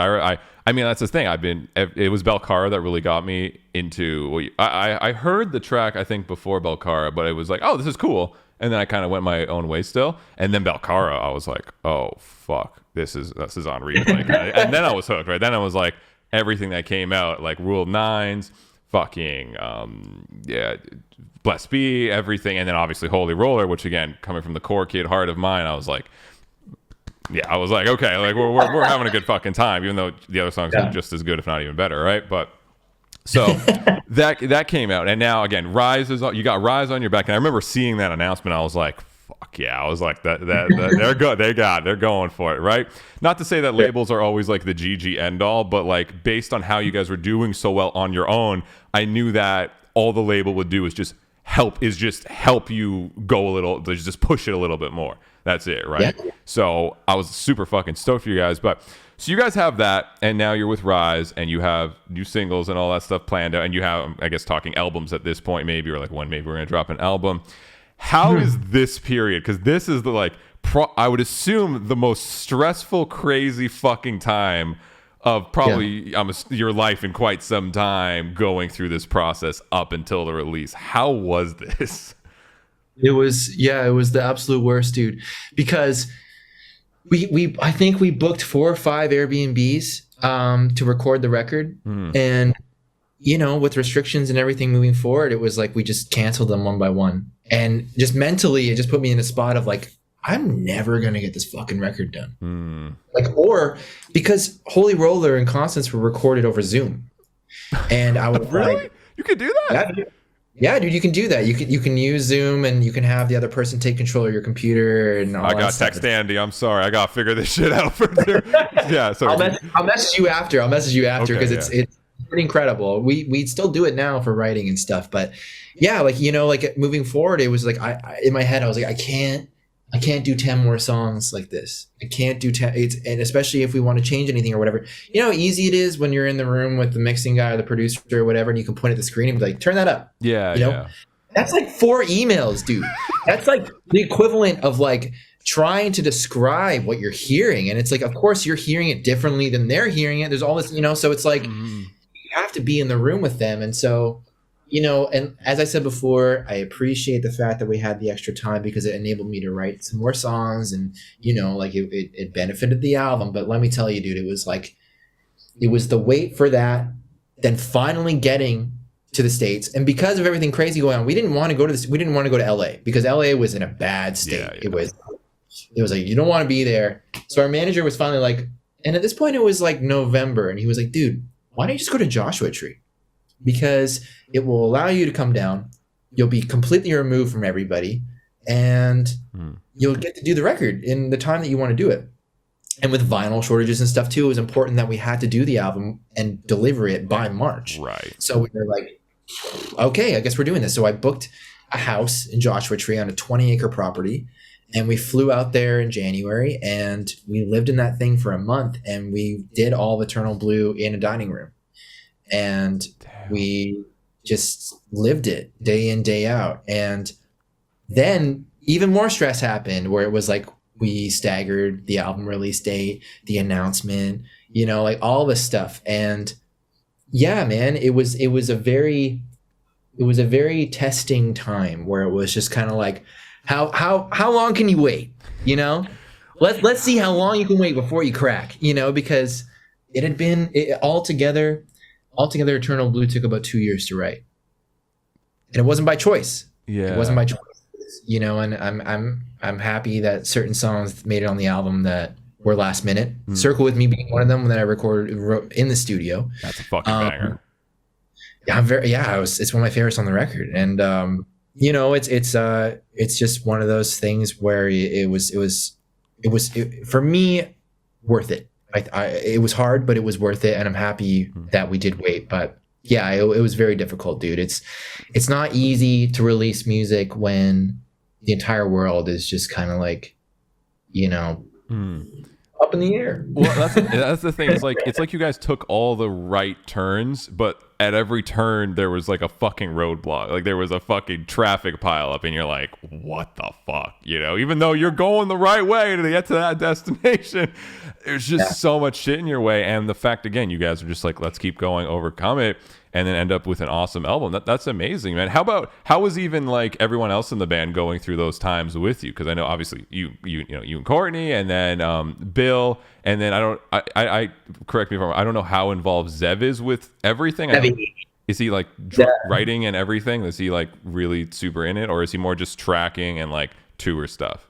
I mean, that's the thing. It was Belcarra that really got me into. I heard the track, I think, before Belcarra, but it was like, oh, this is cool. And then I kind of went my own way still. And then Belcarra, I was like, oh fuck, this is on replay. And then I was hooked. Right then I was like, everything that came out, like Rule 9s, fucking Blessed Be, everything, and then obviously Holy Roller, which again, coming from the core kid heart of mine, I was like, okay, like we're having a good fucking time, even though the other songs are just as good, if not even better, right? But so that came out, and now again, you got Rise on your back, and I remember seeing that announcement, I was like, fuck yeah, I was like, that they're good, they're going for it, right? Not to say that labels are always like the GG end all, but like based on how you guys were doing so well on your own, I knew that all the label would do is just just help you go a little, just push it a little bit more. That's it, right? Yeah. So I was super fucking stoked for you guys. But so you guys have that, and now you're with Rise, and you have new singles and all that stuff planned out, and you have, I guess, talking albums at this point, maybe, or like when maybe we're gonna drop an album. How is this period? Because this is the like, I would assume the most stressful, crazy fucking time of probably your life in quite some time, going through this process up until the release. How was this? It was the absolute worst, dude, because I think we booked 4 or 5 Airbnbs to record the record, and with restrictions and everything moving forward, it was like we just canceled them one by one, and just mentally it just put me in a spot of like, I'm never gonna get this fucking record done. Like, or because Holy Roller and Constance were recorded over Zoom, and I was really? like, you could do that? Yeah, dude, you can do that. You can use Zoom, and you can have the other person take control of your computer and all I that got stuff. text Andy. I'm sorry. I got to figure this shit out further. Yeah, sorry. I'll message you after. Because Okay, it's pretty incredible. We still do it now for writing and stuff, but yeah, like like moving forward, it was like I in my head I was like, I can't do 10 more songs like this. I can't do 10. And especially if we want to change anything or whatever. You know how easy it is when you're in the room with the mixing guy or the producer or whatever, and you can point at the screen and be like, turn that up. Yeah, yeah. That's like 4 emails, dude. That's like the equivalent of like trying to describe what you're hearing. And it's like, of course, you're hearing it differently than they're hearing it. There's all this, so it's like you have to be in the room with them. And so, and as I said before, I appreciate the fact that we had the extra time because it enabled me to write some more songs, and like it benefited the album. But let me tell you, dude, it was the wait for that, then finally getting to the States. And because of everything crazy going on, we didn't want to go to LA because LA was in a bad state. Yeah. It was like, you don't want to be there. So our manager was finally like, and at this point it was like November, and he was like, dude, why don't you just go to Joshua Tree? Because it will allow you to come down. You'll be completely removed from everybody, and you'll get to do the record in the time that you want to do it. And with vinyl shortages and stuff too, it was important that we had to do the album and deliver it by March. Right. So we were like, okay, I guess we're doing this. So I booked a house in Joshua Tree on a 20-acre property, and we flew out there in January, and we lived in that thing for a month, and we did all of Eternal Blue in a dining room. And we just lived it day in, day out. And then even more stress happened, where it was like we staggered the album release date, the announcement, like all this stuff. And yeah, man, it was a very testing time, where it was just kind of like, how long can you wait? Let's see how long you can wait before you crack, because it had been altogether Eternal Blue took about 2 years to write, and it wasn't by choice. Yeah, it wasn't by choice. And I'm happy that certain songs made it on the album that were last minute. Circle With Me being one of them, that I wrote in the studio. That's a fucking banger. Yeah, it's one of my favorites on the record, and it's just one of those things where it was for me worth it. It was hard, but it was worth it, and I'm happy that we did wait. But yeah, it was very difficult, dude. It's not easy to release music when the entire world is just kind of like, up in the air. Well, that's the thing. It's like you guys took all the right turns, but at every turn there was like a fucking roadblock. Like there was a fucking traffic pileup, and you're like, what the fuck? Even though you're going the right way to get to that destination, there's just so much shit in your way. And the fact, again, you guys are just like, let's keep going, overcome it, and then end up with an awesome album. That's amazing, man. How was even like everyone else in the band going through those times with you? Because I know obviously you and Courtney, and then Bill, and then I correct me if I'm wrong, I don't know how involved Zev is with everything. Is he like writing and everything? Is he like really super in it, or is he more just tracking and like tour stuff?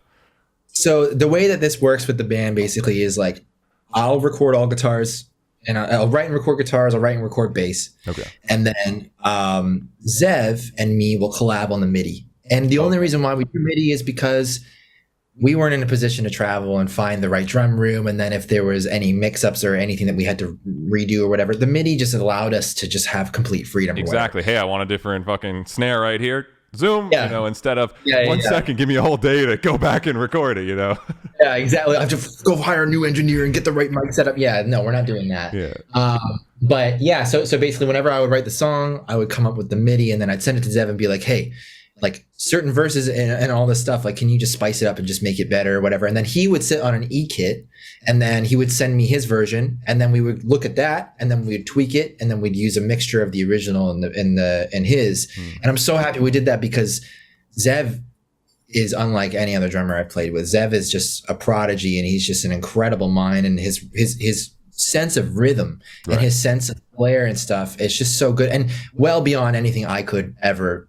So the way that this works with the band basically is like, I'll record all guitars, and I'll write and record guitars, I'll write and record bass. Okay. And then Zev and me will collab on the MIDI. And the only reason why we do MIDI is because we weren't in a position to travel and find the right drum room. And then if there was any mix-ups or anything that we had to redo or whatever, the MIDI just allowed us to just have complete freedom. Exactly. Hey, I want a different fucking snare right here. Zoom, Yeah. instead of Yeah, 1 second, give me a whole day to go back and record it, Yeah, exactly. I have to go hire a new engineer and get the right mic set up. Yeah, no, we're not doing that. Yeah. But yeah, so basically, whenever I would write the song, I would come up with the MIDI, and then I'd send it to Zev and be like, "Hey, like certain verses and all this stuff, like, can you just spice it up and just make it better or whatever?" And then he would sit on an E kit, and then he would send me his version, and then we would look at that, and then we'd tweak it, and then we'd use a mixture of the original and his. And I'm so happy we did that because Zev is unlike any other drummer I've played with. Zev is just a prodigy, and he's just an incredible mind, and his sense of rhythm and his sense of flair and stuff, it's just so good and well beyond anything I could ever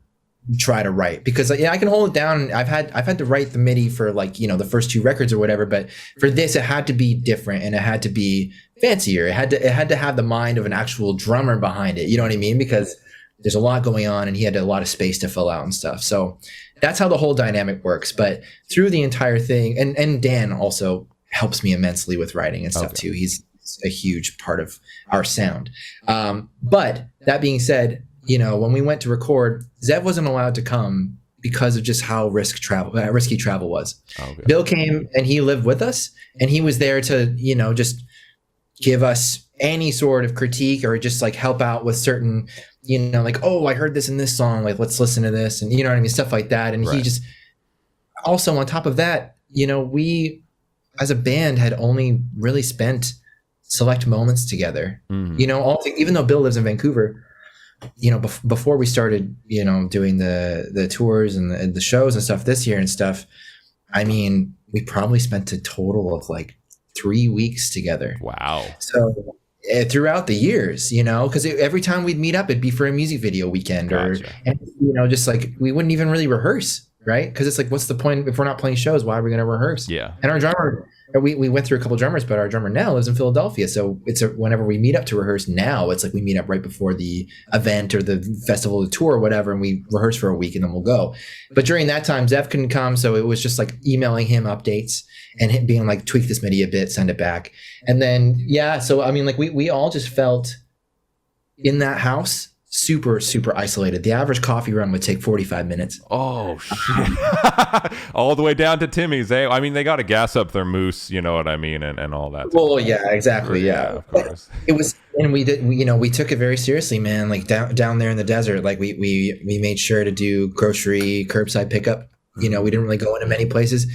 try to write, because I can hold it down. I've had to write the MIDI for the first 2 records or whatever, but for this it had to be different and it had to be fancier. It had to have the mind of an actual drummer behind it. You know what I mean? Because there's a lot going on and he had a lot of space to fill out and stuff. So that's how the whole dynamic works. But through the entire thing, and Dan also helps me immensely with writing and stuff too. He's a huge part of our sound. But that being said, when we went to record, Zev wasn't allowed to come because of just how risky travel was. Okay. Bill came and he lived with us, and he was there to, just give us any sort of critique or just like help out with certain, oh, I heard this in this song, like, let's listen to this. And you know what I mean? Stuff like that. And he just, also on top of that, we as a band had only really spent select moments together. Even though Bill lives in Vancouver, before we started, doing the tours and the shows and stuff this year and stuff, I mean, we probably spent a total of like 3 weeks together. Wow. So throughout the years, because every time we'd meet up, it'd be for a music video weekend. Gotcha. Or, just like we wouldn't even really rehearse, right? Because it's like, what's the point if we're not playing shows? Why are we going to rehearse? Yeah. And our drummer, we went through a couple drummers, but our drummer now lives in Philadelphia. So whenever we meet up to rehearse now, it's like we meet up right before the event or the festival or the tour or whatever, and we rehearse for a week and then we'll go. But during that time, Zev couldn't come, so it was just like emailing him updates and him being like, tweak this MIDI a bit, send it back. And then, so I mean, like we all just felt in that house super, super isolated. The average coffee run would take 45 minutes. Oh, shit. All the way down to Timmy's. I mean, they got to gas up their moose, you know what I mean, and all that. Well, yeah, exactly, yeah. Of course. It was, and we took it very seriously, man. Like down there in the desert, like we made sure to do grocery curbside pickup. We didn't really go into many places,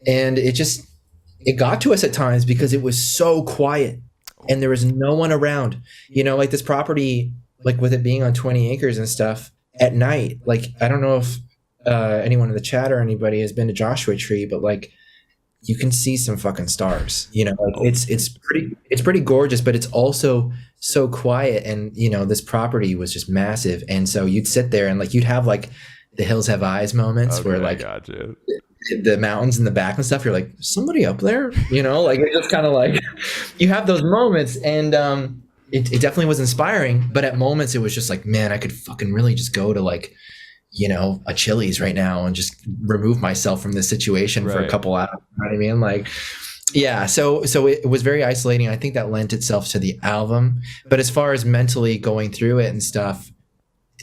and it got to us at times because it was so quiet and there was no one around. Like this property, like with it being on 20 acres and stuff at night, like I don't know if anyone in the chat or anybody has been to Joshua Tree, but like you can see some fucking stars. Like it's pretty gorgeous, but it's also so quiet. And this property was just massive, and so you'd sit there and like you'd have like the hills have eyes moments where like the mountains in the back and stuff, you're like, somebody up there, like it's just kind of like you have those moments. And it definitely was inspiring, but at moments it was just like, man, I could fucking really just go to like, a Chili's right now and just remove myself from this situation for a couple hours. You know what I mean? Like, yeah. So it was very isolating. I think that lent itself to the album, but as far as mentally going through it and stuff,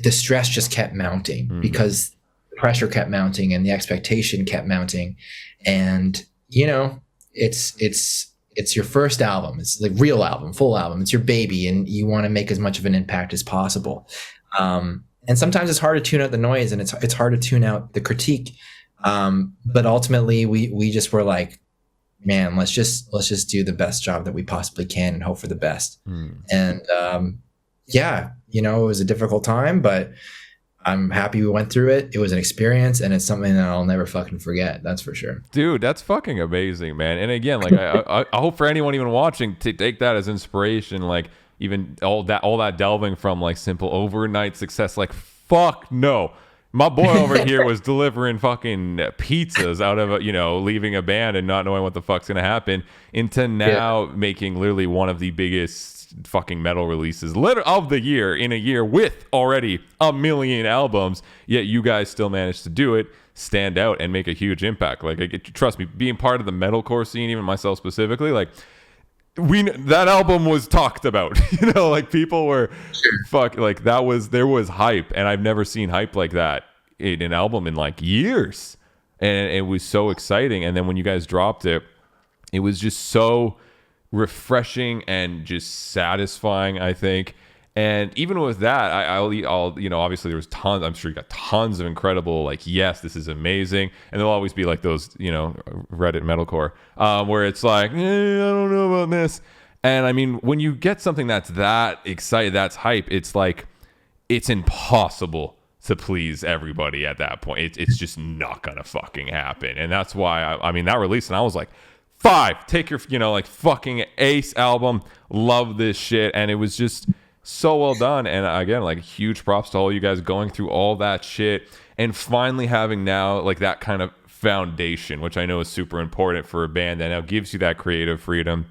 the stress just kept mounting because the pressure kept mounting and the expectation kept mounting. And, it's your first album. It's the real album, full album. It's your baby, and you want to make as much of an impact as possible. And sometimes it's hard to tune out the noise, and it's hard to tune out the critique. But ultimately, we just were like, man, let's just do the best job that we possibly can and hope for the best. And it was a difficult time, but I'm happy we went through it. It was an experience, and it's something that I'll never fucking forget. That's for sure. Dude, that's fucking amazing, man. And again, like I hope for anyone even watching to take that as inspiration. Like even all that delving from like simple overnight success. Like fuck no, my boy over here was delivering fucking pizzas out of leaving a band and not knowing what the fuck's gonna happen into now making literally one of the biggest fucking metal releases of the year in a year with already 1 million albums, yet you guys still managed to do it, stand out, and make a huge impact. Like, trust me, being part of the metalcore scene, even myself specifically, like that album was talked about. Like people were there was hype, and I've never seen hype like that an album in like years, and it was so exciting. And then when you guys dropped it, it was just so refreshing and just satisfying, I think. And even with that, I'll obviously there was tons. I'm sure you got tons of incredible, like, yes, this is amazing. And there'll always be like those, Reddit metalcore, where it's like, I don't know about this. And I mean, when you get something that's that excited, that's hype, it's like, it's impossible to please everybody at that point. It's just not gonna fucking happen. And that's why I mean that release, and I was like, 5, take your, fucking ace album, love this shit. And it was just so well done. And again, like, huge props to all you guys going through all that shit and finally having now like that kind of foundation, which I know is super important for a band that now gives you that creative freedom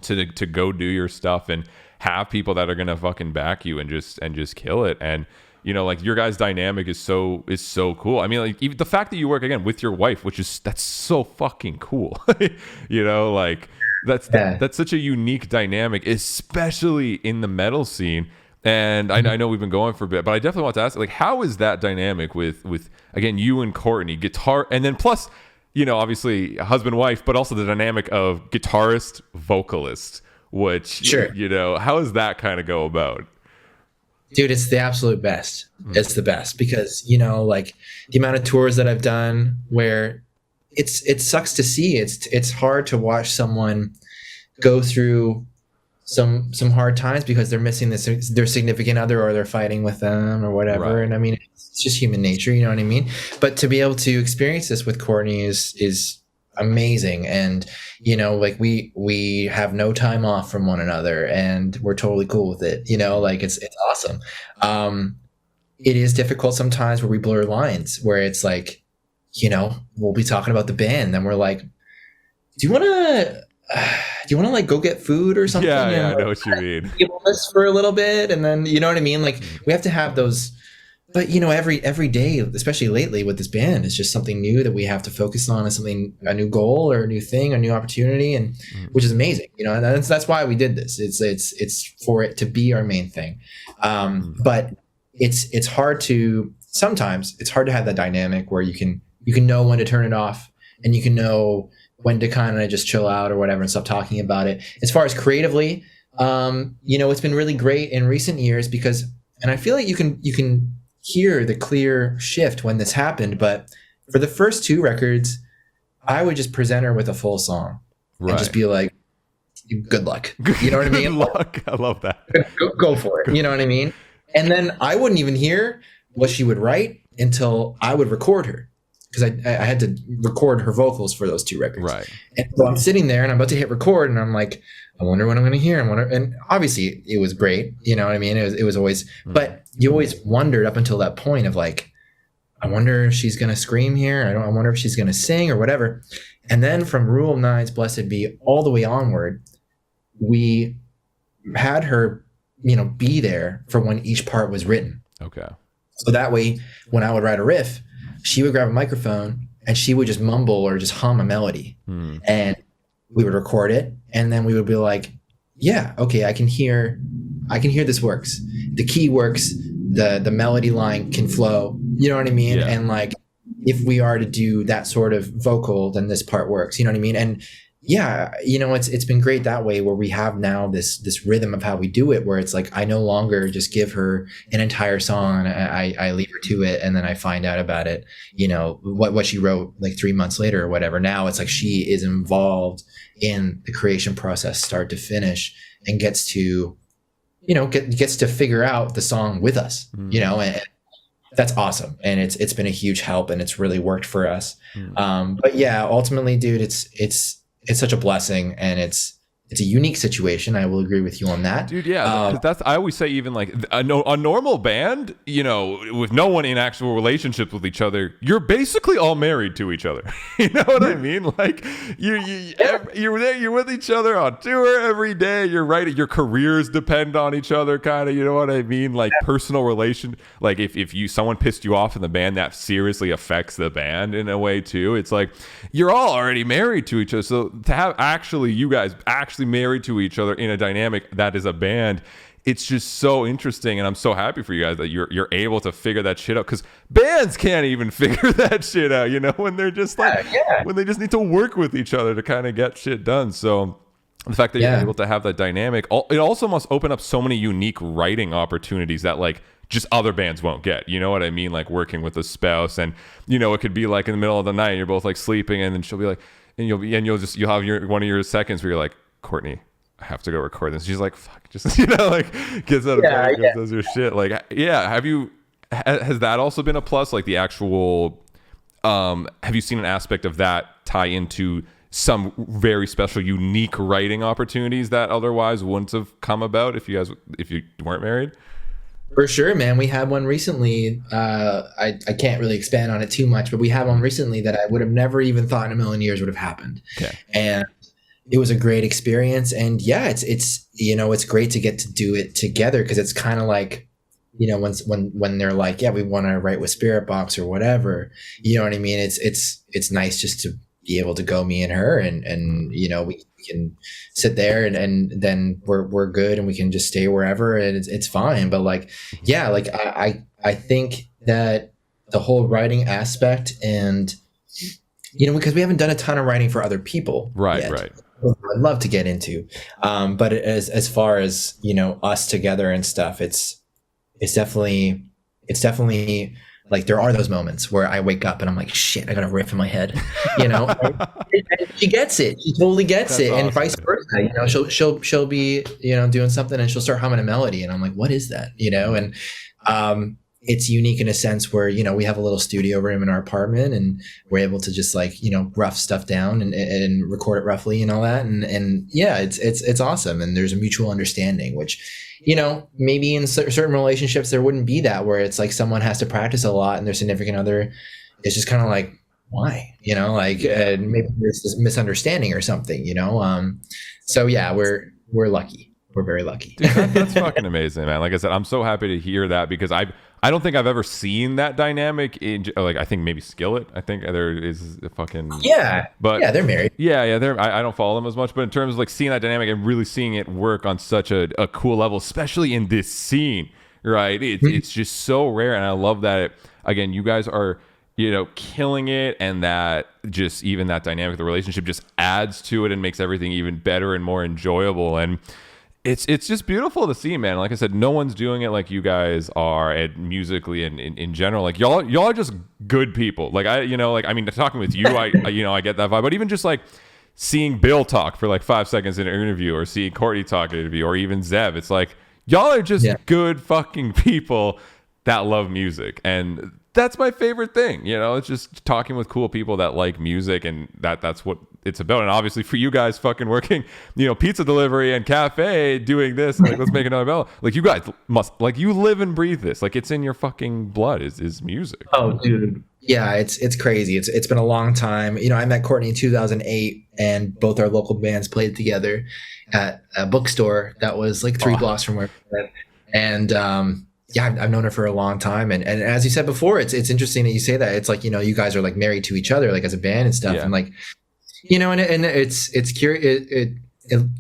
to go do your stuff and have people that are gonna fucking back you and just kill it. And like, your guys' dynamic is so cool. I mean, like, even the fact that you work again with your wife, that's so fucking cool. Like, that's such a unique dynamic, especially in the metal scene. And I know we've been going for a bit, but I definitely want to ask, like, how is that dynamic with again, you and Courtney, guitar, and then plus, obviously husband, wife, but also the dynamic of guitarist, vocalist, which, sure. How does that kind of go about? Dude, it's the absolute best. It's the best because, like, the amount of tours that I've done where it sucks to see. It's hard to watch someone go through some hard times because they're missing their significant other, or they're fighting with them or whatever. Right. And I mean, it's just human nature, you know what I mean? But to be able to experience this with Courtney is amazing. And like, we have no time off from one another, and we're totally cool with it. Like, it's awesome. It is difficult sometimes where we blur lines, where it's like, we'll be talking about the band, then we're like, do you want to like go get food or something? Yeah, I know what you mean. Give this for a little bit, and then you know what I mean. Like, we have to have those. But every day, especially lately with this band, is just something new that we have to focus on, a new goal or a new thing, a new opportunity, and which is amazing. And that's why we did this. It's for it to be our main thing. But it's hard to sometimes have that dynamic where you can know when to turn it off, and you can know when to kind of just chill out or whatever and stop talking about it. As far as creatively, it's been really great in recent years because, and I feel like you can hear the clear shift when this happened, but for the first 2 records, I would just present her with a full song and just be like, good luck. You know what I mean? Good luck. I love that. Go for it. You know what I mean? And then I wouldn't even hear what she would write until I would record her, because I had to record her vocals for those 2 records. Right. And so I'm sitting there and I'm about to hit record, and I'm like, I wonder what I'm going to hear. And obviously it was great. You know what I mean? It was always, but you always wondered up until that point of like, I wonder if she's going to scream here. I wonder if she's going to sing or whatever. And then from Rule of Nine's Blessed Be all the way onward, we had her, be there for when each part was written. Okay. So that way, when I would write a riff, she would grab a microphone and she would just mumble or just hum a melody. And we would record it, and then we would be like, yeah, okay, I can hear this works. The key works, the melody line can flow. You know what I mean? Yeah. And like, if we are to do that sort of vocal, then this part works. You know what I mean? And yeah, it's been great that way, where we have now this rhythm of how we do it, where it's like, I no longer just give her an entire song and I leave her to it, and then I find out about it, what she wrote like 3 months later or whatever. Now it's like she is involved in the creation process, start to finish, and gets to figure out the song with us, and that's awesome. And it's been a huge help, and it's really worked for us. But yeah, ultimately, dude, it's such a blessing, and it's a unique situation. I will agree with you on that, dude. Yeah, 'cause that's, I always say, even like a normal band, with no one in actual relationships with each other, you're basically all married to each other. You know what I mean? Like you're there, you're with each other on tour every day. You're right. Your careers depend on each other, kind of. You know what I mean? Like personal relation. Like if someone pissed you off in the band, that seriously affects the band in a way too. It's like you're all already married to each other. So to have you guys actually married to each other in a dynamic that is a band, it's just so interesting, and I'm so happy for you guys that you're able to figure that shit out, because bands can't even figure that shit out, when they're just like when they just need to work with each other to kind of get shit done. So the fact that you're able to have that dynamic, it also must open up so many unique writing opportunities that like just other bands won't get. You know what I mean? Like working with a spouse, and it could be like in the middle of the night and you're both like sleeping, and then she'll be like, and you'll have one of your seconds where you're like, Courtney, I have to go record this. She's like, fuck, just like gets out of bed, goes, does your shit. Like, has that also been a plus? Like the actual, have you seen an aspect of that tie into some very special, unique writing opportunities that otherwise wouldn't have come about if you weren't married? For sure, man. We had one recently. I can't really expand on it too much, but we had one recently that I would have never even thought in a million years would have happened. Okay. And it was a great experience. And yeah, it's great to get to do it together, because it's kind of like, when they're like, yeah, we want to write with Spiritbox or whatever, you know what I mean? It's nice just to be able to go, me and her, and we can sit there and then we're good, and we can just stay wherever, and it's fine. But like, yeah, like I think that the whole writing aspect, and because we haven't done a ton of writing for other people yet, right, I'd love to get into, but as far as us together and stuff, it's definitely like there are those moments where I wake up and I'm like, shit, I got a riff in my head, and she gets it. She totally gets it. Awesome. And vice versa, she'll be, doing something and she'll start humming a melody. And I'm like, what is that? And it's unique in a sense where, we have a little studio room in our apartment, and we're able to just like, rough stuff down and record it roughly and all that. And yeah, it's awesome. And there's a mutual understanding, which, maybe in certain relationships there wouldn't be that, where it's like someone has to practice a lot and their significant other is just kind of like, why, maybe there's this misunderstanding or something, so yeah, we're lucky. We're very lucky. Dude, that's fucking amazing, man. Like I said, I'm so happy to hear that, because I don't think I've ever seen that dynamic in, like, I think maybe Skillet. I think there is a fucking but yeah, they're married. Yeah, they're. I don't follow them as much, but in terms of like seeing that dynamic and really seeing it work on such a cool level, especially in this scene, right? It's just so rare, and I love that. Again, you guys are killing it, and that just even that dynamic of the relationship just adds to it and makes everything even better and more enjoyable. And it's just beautiful to see, man. Like I said, no one's doing it like you guys are, and musically and in general. Like y'all are just good people. Like talking with you, I get that vibe. But even just like seeing Bill talk for like 5 seconds in an interview, or seeing Courtney talk in an interview, or even Zev, it's like y'all are just good fucking people that love music. And that's my favorite thing. It's just talking with cool people that like music, and that's what it's about. And obviously for you guys fucking working, pizza delivery and cafe, doing this, like, let's make another bell. Like, you guys must, like, you live and breathe this. Like, it's in your fucking blood is music. Oh, dude. Yeah, it's crazy. It's been a long time. I met Courtney in 2008, and both our local bands played together at a bookstore that was like 3 blocks from where we live. And yeah, I've known her for a long time, and as you said before, it's interesting that you say that. It's like, you guys are like married to each other, like as a band and stuff, and like, and it's curious.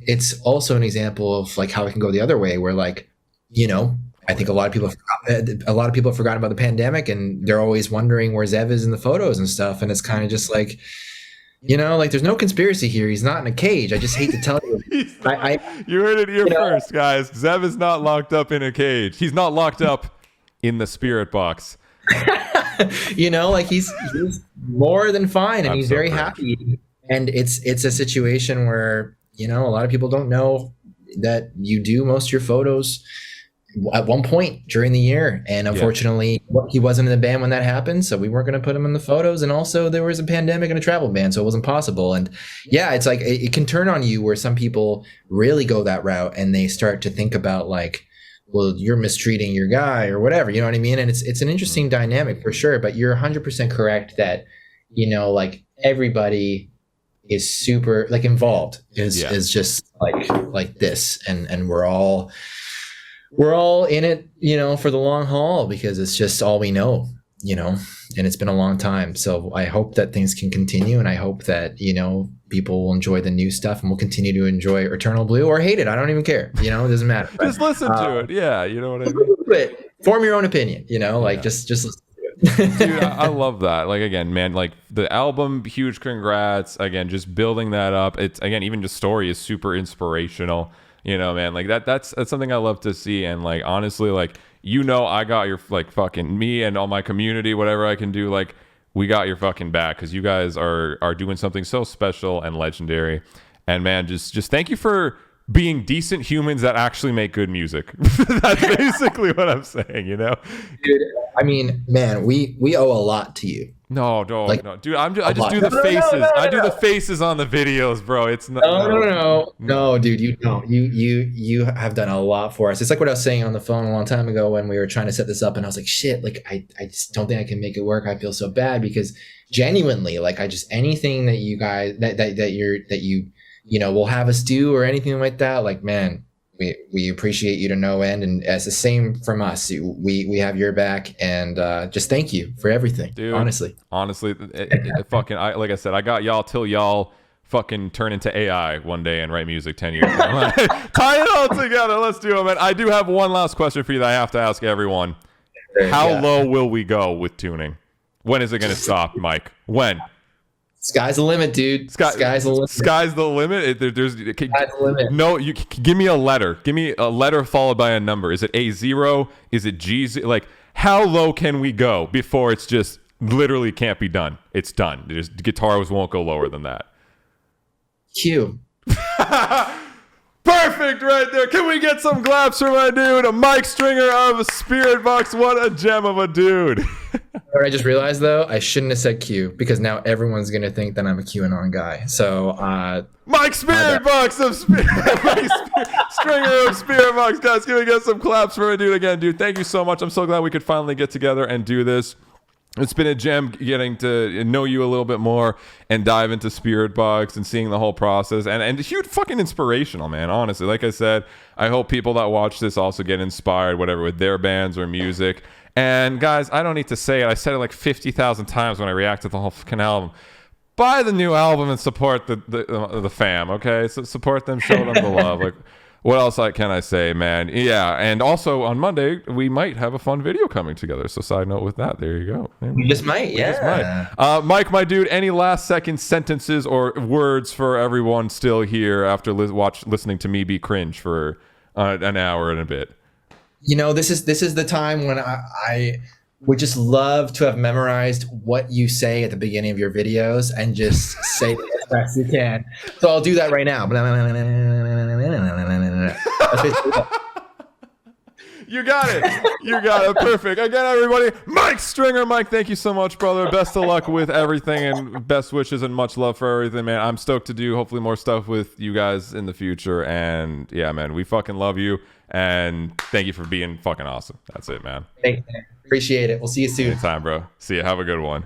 It's also an example of like how it can go the other way, where like, I think a lot of people have forgotten about the pandemic, and they're always wondering where Zev is in the photos and stuff, and it's kind of just like, like there's no conspiracy here. He's not in a cage. I just hate to tell you. You heard it here first, guys. Zev is not locked up in a cage. He's not locked up in the Spiritbox. Like he's more than fine, and he's very happy. And it's a situation where, a lot of people don't know that you do most of your photos at one point during the year. And unfortunately, he wasn't in the band when that happened, so we weren't going to put him in the photos. And also there was a pandemic and a travel ban, so it wasn't possible. And yeah, it's like it can turn on you, where some people really go that route and they start to think about like, well, you're mistreating your guy or whatever, you know what I mean? And it's an interesting dynamic for sure, but you're 100% correct that, like everybody is super like involved is just like this, and we're all in it, for the long haul, because it's just all we know, you know, and it's been a long time. So I hope that things can continue, and I hope that, you know, people will enjoy the new stuff and will continue to enjoy Eternal Blue or hate it. I don't even care. You know, it doesn't matter. Just listen to it. Yeah, you know what I mean? But form your own opinion, you know, like just listen to it. Dude, I love that. Like, again, man, like the album, huge congrats. Again, just building that up. It's, again, even just story is super inspirational. You know, man, like that's something I love to see. And like, honestly, like, you know, I got your, like, fucking, me and all my community, whatever I can do, like, we got your fucking back, because you guys are doing something so special and legendary. And man, just thank you for being decent humans that actually make good music. That's basically what I'm saying, you know? Dude, I mean, man, we owe a lot to you. No, Like, no, dude. I just do the faces. I do the faces on the videos, bro. It's not. No, dude. You don't. You have done a lot for us. It's like what I was saying on the phone a long time ago when we were trying to set this up, and I was like, shit. Like, I just don't think I can make it work. I feel so bad because genuinely, like, I just anything that you guys that you know will have us do or anything like that. Like, man. We appreciate you to no end, and as the same from us. We have your back, and just thank you for everything. Dude, honestly, fucking, like I said, I got y'all till y'all fucking turn into AI one day and write music 10 years ago. Tie it all together. Let's do it, man. I do have one last question for you that I have to ask everyone. How low will we go with tuning? When is it going to stop, Mike? When? Sky's the limit, dude. Sky's the limit. Sky's the limit. Sky's the limit. No, you give me a letter. Give me a letter followed by a number. Is it A0? Is it G0? Like, how low can we go before it's just literally can't be done? It's done. Just guitars won't go lower than that. Q. Perfect right there. Can we get some claps for my dude, a Mike Stringer of Spiritbox? What a gem of a dude. What I just realized, though, I shouldn't have said Q because now everyone's going to think that I'm a QAnon guy. So, Mike Spiritbox of Mike Stringer of Spiritbox. Guys, can we get some claps for my dude again? Dude, thank you so much. I'm so glad we could finally get together and do this. It's been a gem getting to know you a little bit more and dive into Spiritbox and seeing the whole process, and huge fucking inspirational, man. Honestly, like I said, I hope people that watch this also get inspired, whatever, with their bands or music. And guys, I don't need to say it. I said it like 50,000 times when I reacted to the whole fucking album. Buy the new album and support the fam, okay? So support them, show them the love. Like, what else can I say, man? Yeah, and also on Monday, we might have a fun video coming together. So side note with that, there you go. We just might, yeah. Mike, my dude, any last second sentences or words for everyone still here after listening to me be cringe for an hour and a bit? You know, this is the time when I would just love to have memorized what you say at the beginning of your videos and just say it as fast as you can. So I'll do that right now. You got it. You got it. Perfect. Again, everybody, Mike Stringer. Mike, thank you so much, brother. Best of luck with everything and best wishes and much love for everything, man. I'm stoked to do hopefully more stuff with you guys in the future. And yeah, man, we fucking love you. And thank you for being fucking awesome. That's it, man. Thanks, man. Appreciate it. We'll see you soon. Anytime, bro. See you. Have a good one.